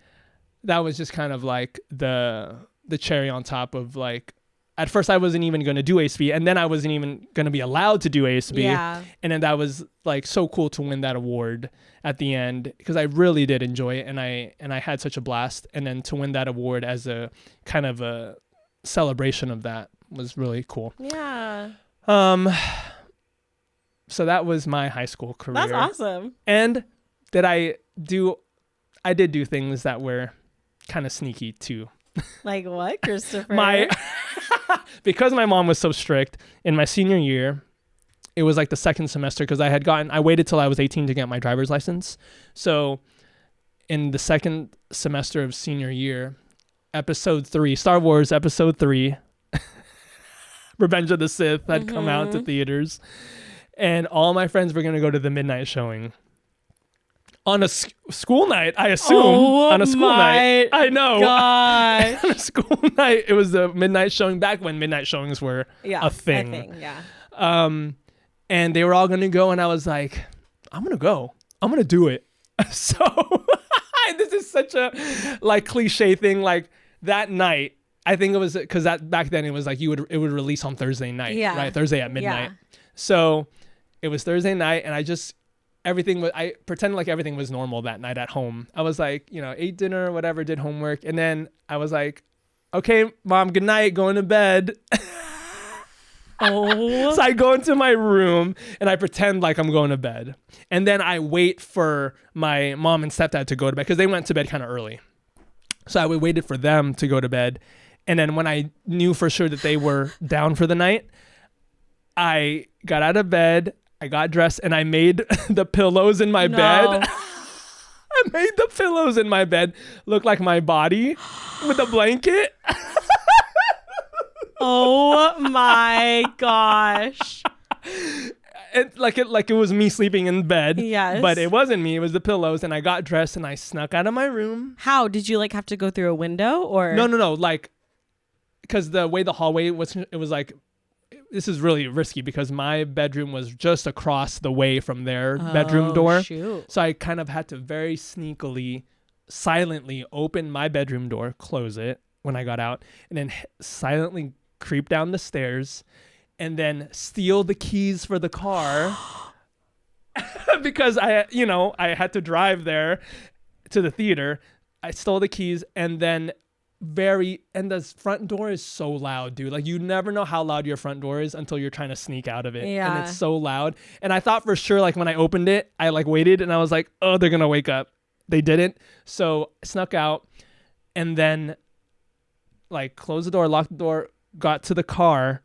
that was just kind of like the cherry on top of like, at first I wasn't even going to do ASB, and then I wasn't even going to be allowed to do ASB. Yeah. And then that was like so cool to win that award at the end, because I really did enjoy it, and I had such a blast. And then to win that award as a kind of a celebration of that was really cool. Yeah. So that was my high school career. That's awesome. And I did do things that were kind of sneaky too. Like what, Christopher? Because my mom was so strict in my senior year, it was like the second semester because I waited till I was 18 to get my driver's license. So in the second semester of senior year, episode 3, Star Wars episode 3, Revenge of the Sith had come out to theaters, and all my friends were going to go to the midnight showing. On a school night, I assume. On a school night. I know. Gosh. On a school night. It was the midnight showing back when midnight showings were a thing. And they were all going to go, and I was like, I'm going to go. I'm going to do it. So this is such a like cliche thing. Like that night, I think it was because that back then it was like it would release on Thursday night, right? Thursday at midnight. Yeah. So it was Thursday night, and I pretended like everything was normal that night at home. I was like, ate dinner, whatever, did homework. And then I was like, okay, Mom, good night, going to bed. So I go into my room and I pretend like I'm going to bed. And then I wait for my mom and stepdad to go to bed because they went to bed kind of early. So I waited for them to go to bed. And then when I knew for sure that they were down for the night, I got out of bed, I got dressed, and I made the pillows in my bed. I made the pillows in my bed look like my body with a blanket. Oh my gosh. It was me sleeping in bed. Yes. But it wasn't me. It was the pillows. And I got dressed and I snuck out of my room. How? Did you have to go through a window or? No. Because the way the hallway was, it was like, this is really risky because my bedroom was just across the way from their bedroom door. Shoot. So I kind of had to very sneakily, silently open my bedroom door, close it when I got out, and then silently creep down the stairs and then steal the keys for the car because I had to drive there to the theater. I stole the keys and then and the front door is so loud, dude. Like you never know how loud your front door is until you're trying to sneak out of it. Yeah. And it's so loud. And I thought for sure, like when I opened it, I waited and I was like, oh, they're going to wake up. They didn't. So I snuck out and then closed the door, locked the door, got to the car,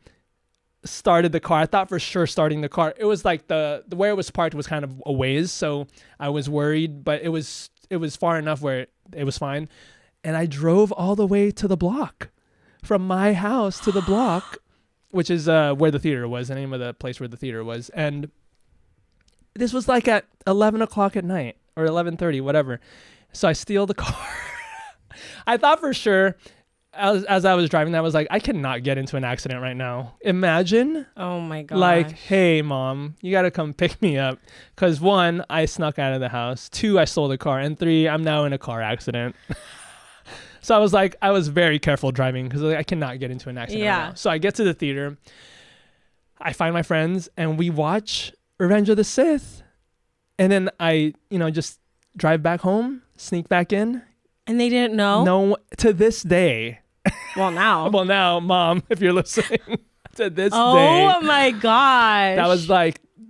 started the car. I thought for sure starting the car. It was like the where it was parked was kind of a ways. So I was worried, but it was far enough where it was fine. And I drove all the way to the block, from my house to the block, which is where the theater was, the name of the place where the theater was. And this was like at 11 o'clock at night or 11:30, whatever. So I steal the car. I thought for sure, as I was driving, I was like, I cannot get into an accident right now. Imagine. Oh my God. Like, hey, Mom, you got to come pick me up. Because 1, I snuck out of the house. 2, I stole the car. And 3, I'm now in a car accident. So I was very careful driving because I cannot get into an accident right now. So I get to the theater, I find my friends, and we watch Revenge of the Sith. And then I, just drive back home, sneak back in. And they didn't know? No, to this day. Well, now. Well, now, Mom, if you're listening, to this day. Oh my gosh. That was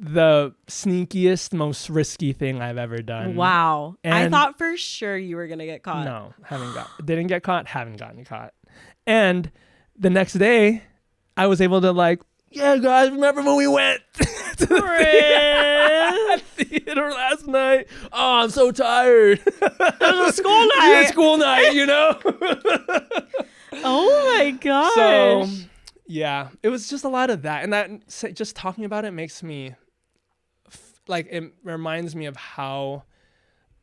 the sneakiest, most risky thing I've ever done. Wow. And I thought for sure you were going to get caught. No, didn't get caught, haven't gotten caught. And the next day, I was able to yeah, guys, remember when we went to the theater last night? Oh, I'm so tired. It was a school night. It was a school night, Oh my gosh. So, yeah, it was just a lot of that. And that, just talking about it makes me, it reminds me of how,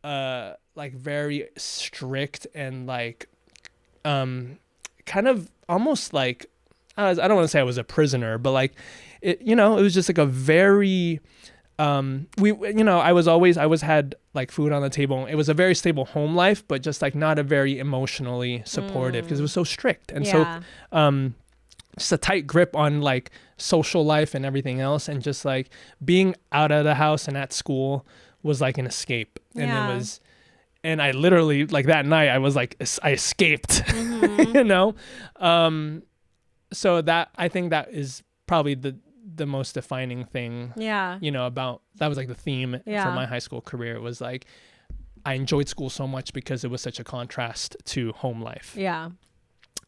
very strict and kind of almost I don't want to say I was a prisoner, but it was just a very, I always had food on the table. It was a very stable home life, but just not a very emotionally supportive because it was so strict. And so, just a tight grip on social life and everything else. And just being out of the house and at school was an escape. And it was, and I literally that night I was I escaped, So that, I think that is probably the most defining thing. Yeah. About that was like the theme Yeah. for my high school career. It was like I enjoyed school so much because it was such a contrast to home life. Yeah.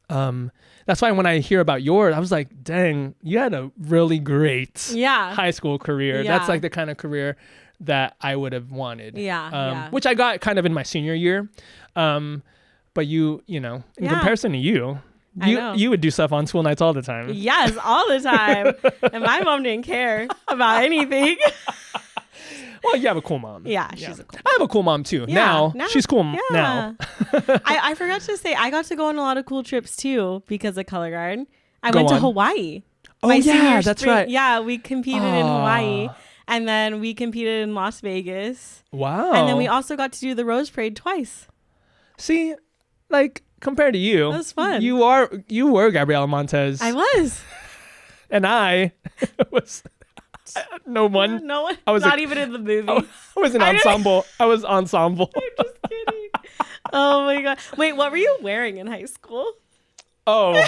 That's why when I hear about yours, I was like, dang, you had a really great high school career. Yeah. That's like the kind of career that I would have wanted. Yeah. Which I got kind of in my senior year. But in comparison to you, I know. you would do stuff on school nights all the time. Yes, all the time. And my mom didn't care about anything. Well, you have a cool mom. Yeah, she's a cool mom. I have a cool mom too. Yeah, now she's cool now. I forgot to say, I got to go on a lot of cool trips too because of Color Guard. I Go went to on. Hawaii. Oh, My yeah, senior that's spring- right. Yeah, we competed in Aw. Hawaii. And then we competed in Las Vegas. Wow. And then we also got to do the Rose Parade twice. See, like compared to you, That was fun. You were Gabriela Montez. I was. And I was no one. No one. I was not a- even in the movie. I was an I didn't- ensemble. I was ensemble. I'm just kidding. Oh my God. Wait, what were you wearing in high school? Oh,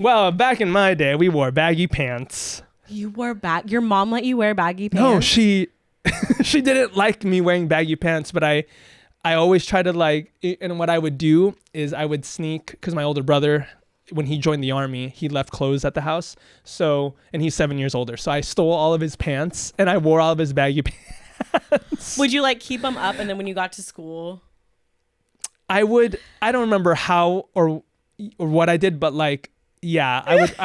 well, back in my day, we wore baggy pants. You wore your mom let you wear baggy pants? No, she didn't like me wearing baggy pants, but I always try to and what I would do is I would sneak, because my older brother, when he joined the army, he left clothes at the house. So, and he's 7 years older. So I stole all of his pants and I wore all of his baggy pants. Would you keep them up and then when you got to school? I don't remember how or what I did, but I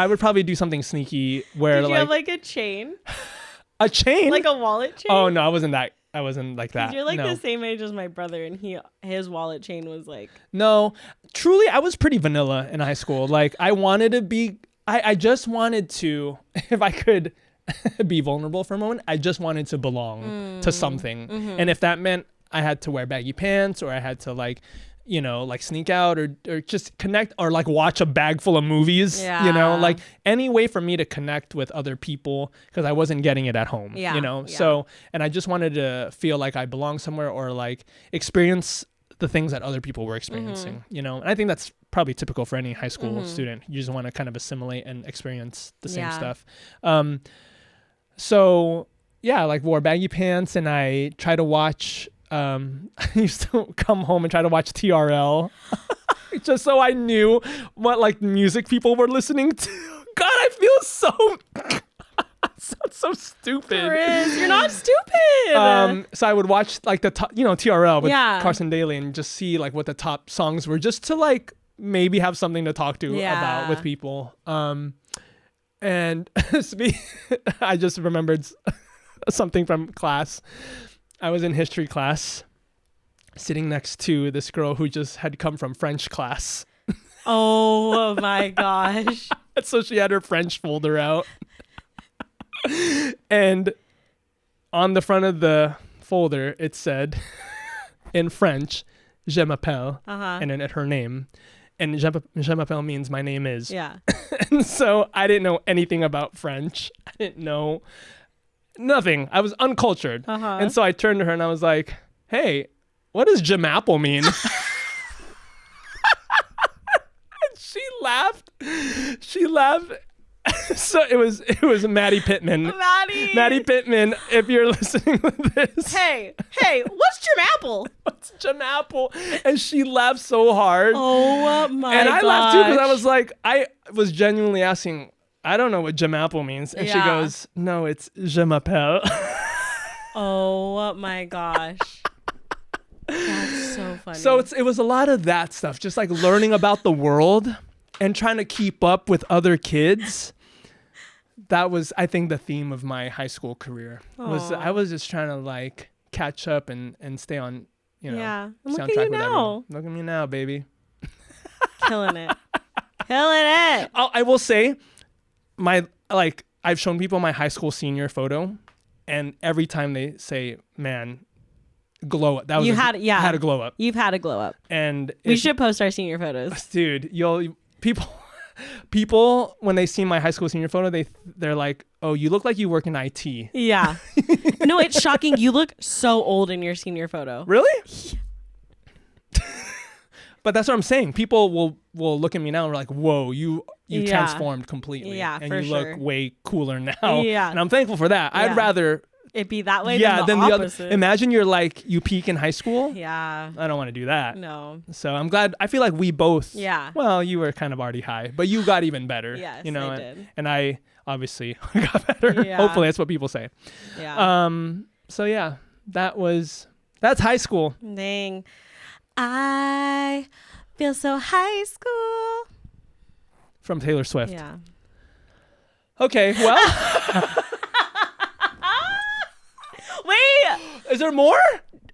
would probably do something sneaky where Did you have a chain? a chain? Like a wallet chain? Oh no, I wasn't like that. You're no. the same age as my brother and his wallet chain was No, truly, I was pretty vanilla in high school. I wanted to be, I just wanted to, if I could be vulnerable for a moment, I just wanted to belong to something. Mm-hmm. And if that meant I had to wear baggy pants or I had to sneak out or just connect or watch a bag full of movies, Yeah. Any way for me to connect with other people because I wasn't getting it at home, Yeah. So, and I just wanted to feel like I belong somewhere or experience the things that other people were experiencing, Mm-hmm. And I think that's probably typical for any high school student. You just want to kind of assimilate and experience the same Yeah. stuff. So yeah, wore baggy pants and I try to watch, I used to come home and try to watch TRL just so I knew what music people were listening to. God, I feel so stupid. Kris, you're not stupid. So I would watch the top, TRL with Yeah. Carson Daly and just see what the top songs were just to maybe have something to talk to Yeah. about with people. And I just remembered something from class. I was in history class sitting next to this girl who just had come from French class. Oh my gosh. So she had her French folder out. And on the front of the folder, it said in French, Je m'appelle, and then her name. And je m'appelle means my name is. Yeah. And so I didn't know anything about French. I didn't know nothing. I was uncultured. And so I turned to her and I was like, hey, what does Jim Apple mean? And she laughed. So it was Maddie Pittman. Maddie Pittman, if you're listening to this. Hey, what's Jim Apple? What's Jim Apple? And she laughed so hard. Oh my god. And I laughed too because I was genuinely asking, I don't know what Jim Apple means. And she Yeah. goes, no, it's Je m'appelle. Oh my gosh. That's so funny. So it was a lot of that stuff, just learning about the world and trying to keep up with other kids. That was, I think, the theme of my high school career. I was just trying to catch up and stay on, Yeah. stay Look on at track you with now. everyone. Look at me now, baby. Killing it. Killing it. I will say, I've shown people my high school senior photo, and every time they say, "Man, glow up," that was I had a glow up, You've had a glow up. and We should post our senior photos. dude, people when they see my high school senior photo, they're like, "Oh, you look like you work in IT." Yeah. No, it's shocking. You look so old in your senior photo. Really? But that's what I'm saying. People will look at me now and are like, "Whoa, you you Yeah. transformed completely. Yeah, and for you sure. look way cooler now. Yeah. And I'm thankful for that. Yeah. I'd rather It'd be that way than than the opposite. other. Imagine you're like you peak in high school. Yeah. I don't want to do that. No. So I'm glad. I feel like we both. Yeah. Well, you were kind of already high, but you got even better. Yes, you know, I did. and I obviously got better. Yeah. Hopefully, that's what people say. Yeah. So yeah, that's high school. Dang. I feel so high school. From Taylor Swift. Yeah. Okay. Well. Wait. Is there more?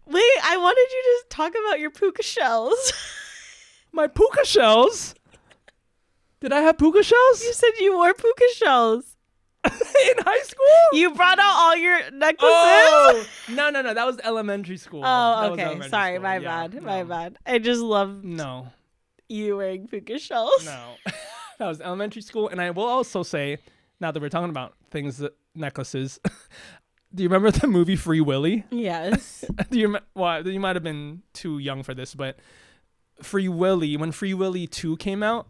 Wait. I wanted you to talk about your puka shells. My puka shells. Did I have puka shells You said you wore puka shells. in high school? You brought out all your necklaces. Oh no! That was elementary school. That Oh, was okay. elementary Sorry, school. my Yeah, bad. no. My bad. I just love No, you wearing puka shells. no. That was elementary school, and I will also say, now that we're talking about necklaces, do you remember the movie Free Willy? Yes. You might have been too young for this, but Free Willy, when Free Willy 2 came out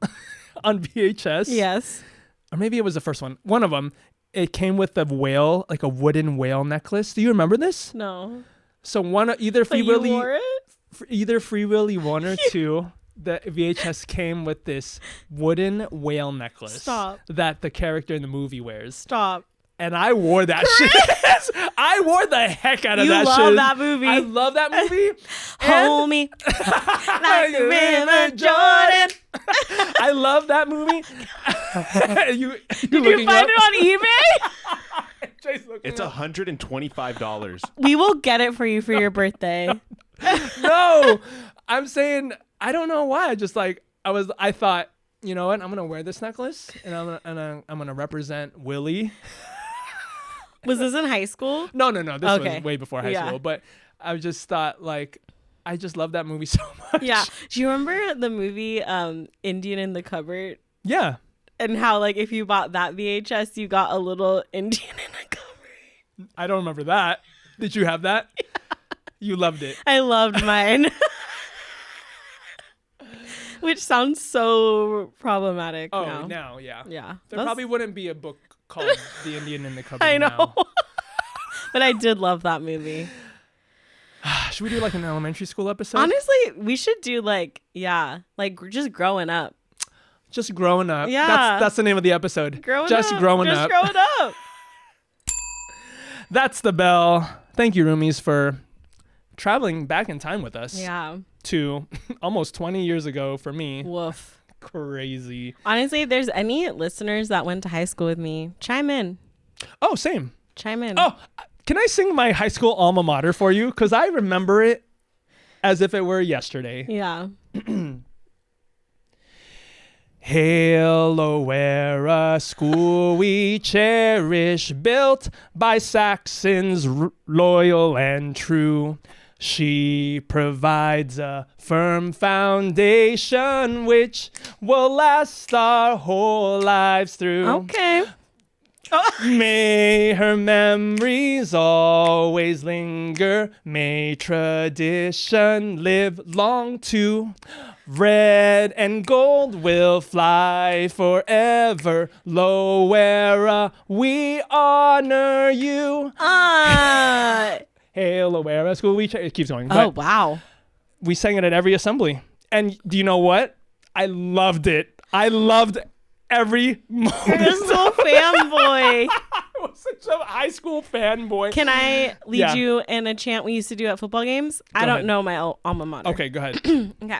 on VHS, Yes. or maybe it was the first one. One of them, it came with a whale, like a wooden whale necklace. Do you remember this? No. So either Free But you Willy, wore it? either Free Willy 1 or 2, the VHS came with this wooden whale necklace Stop. that the character in the movie wears. Stop. And I wore that shit. I wore the heck out of You that love shit. that movie. I love that movie. Hold me like the river Jordan. I love that movie. Did you find it on eBay? It's $125. We will get it for you for your birthday. No, I'm saying I don't know why. I just I thought, you know what? I'm gonna wear this necklace and I'm gonna represent Willie. Was this in high school? No. This Okay. was way before high Yeah. school. But I just thought I just love that movie so much. Yeah. Do you remember the movie Indian in the Cupboard? Yeah. And how if you bought that VHS, you got a little Indian in the cupboard? I don't remember that. Did you have that? Yeah. You loved it. I loved mine. Which sounds so problematic now. Now, yeah. Yeah. There probably wouldn't be a book called The Indian in the Cupboard. I know. now. But I did love that movie. Should we do an elementary school episode? Honestly, we should do just growing up. Just growing up. Yeah. That's the name of the episode. Growing just up. growing Just up. growing up. That's the bell. Thank you, roomies, for traveling back in time with us. Yeah. To almost 20 years ago for me. Woof. Crazy. Honestly, if there's any listeners that went to high school with me, chime in. Oh, same. Chime in. Oh, can I sing my high school alma mater for you? Because I remember it as if it were yesterday. Yeah. Hail, O'Hara, school we cherish, built by Saxons loyal and true. She provides a firm foundation which will last our whole lives through. Okay. May her memories always linger. May tradition live long too. Red and gold will fly forever. Loera, we honor you. Hail, O'Hara, school we it keeps going. Oh, But wow. we sang it at every assembly. And do you know what? I loved it. I loved every moment. You're a school fanboy. I was such a high school fanboy. Can I lead Yeah. you in a chant we used to do at football games? I Go don't ahead. know my alma mater. Okay, go ahead. Okay.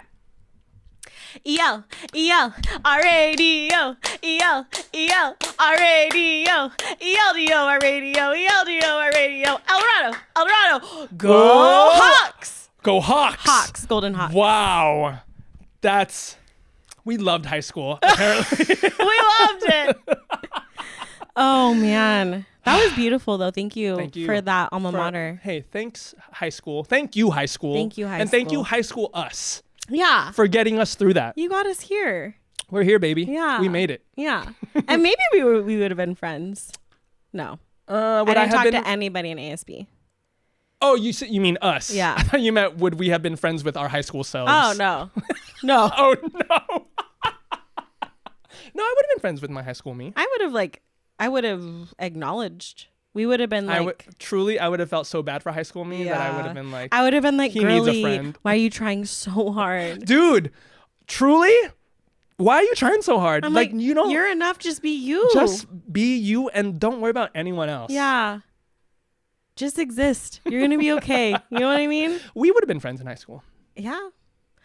EO, EO, our radio, EO, EO, our radio, ELDO, our radio, ELDO, our radio, Eldorado, go Hawks! Go Hawks! Hawks, Golden Hawks. Wow. We loved high school, apparently. We loved it. Oh, man. That was beautiful, though. Thank you, Thank you for that alma mater. Hey, thanks, high school. Thank you, high school. Thank you, high And thank you, school. high school us, Yeah. for getting us through that. You got us here. We're here, baby. Yeah. We made it. Yeah. And maybe we would have been friends. No. Would I I didn't have talk been? to anybody in ASB. Oh, you mean us? Yeah. I thought you meant would we have been friends with our high school selves? Oh, no. No. Oh no. No, I would have been friends with my high school me. I would have acknowledged. We would have been like, I would have felt so bad for high school me that I would have been like, he girly, needs a friend. why are you trying so hard? Dude, truly? Why are you trying so hard? I'm like, you know, you're enough. Just be you. Just be you and don't worry about anyone else. Yeah. Just exist. You're going to be okay. You know what I mean? We would have been friends in high school. Yeah.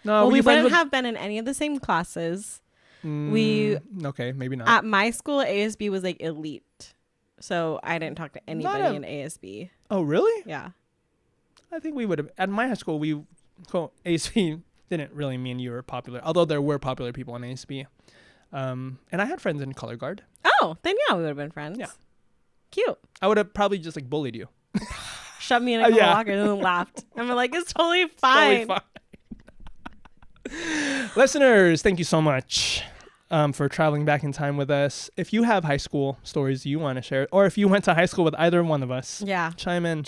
No, well, we wouldn't have been in any of the same classes. Okay, maybe not. At my school, ASB was like elite. So I didn't talk to anybody in ASB. Oh, really? Yeah. I think we would have. At my high school, ASB didn't really mean you were popular, although there were popular people in ASB. And I had friends in color guard. Oh, then yeah, we would have been friends. Yeah. Cute. I would have probably just like bullied you. Shoved me in a locker and then laughed. I'm like, it's totally fine. Totally fine. Listeners, thank you so much. For traveling back in time with us. If you have high school stories you want to share, or if you went to high school with either one of us, chime in.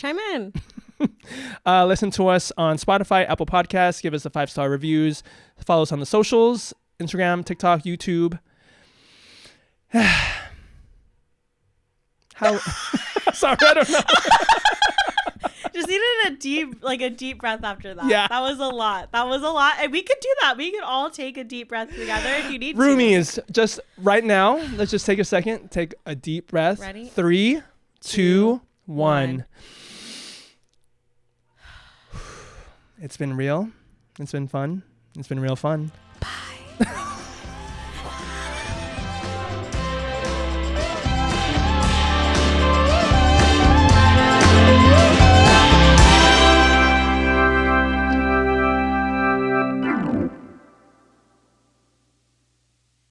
Listen to us on Spotify, Apple Podcasts. Give us the 5-star reviews. Follow us on the socials, Instagram, TikTok, YouTube. Sorry, I don't know. Just needed a deep breath after that. Yeah. That was a lot. And we could do that. We could all take a deep breath together if you need Roomies, just right now, let's just take a second. Take a deep breath. Ready? 3, 2, 1. It's been real. It's been fun. It's been real fun.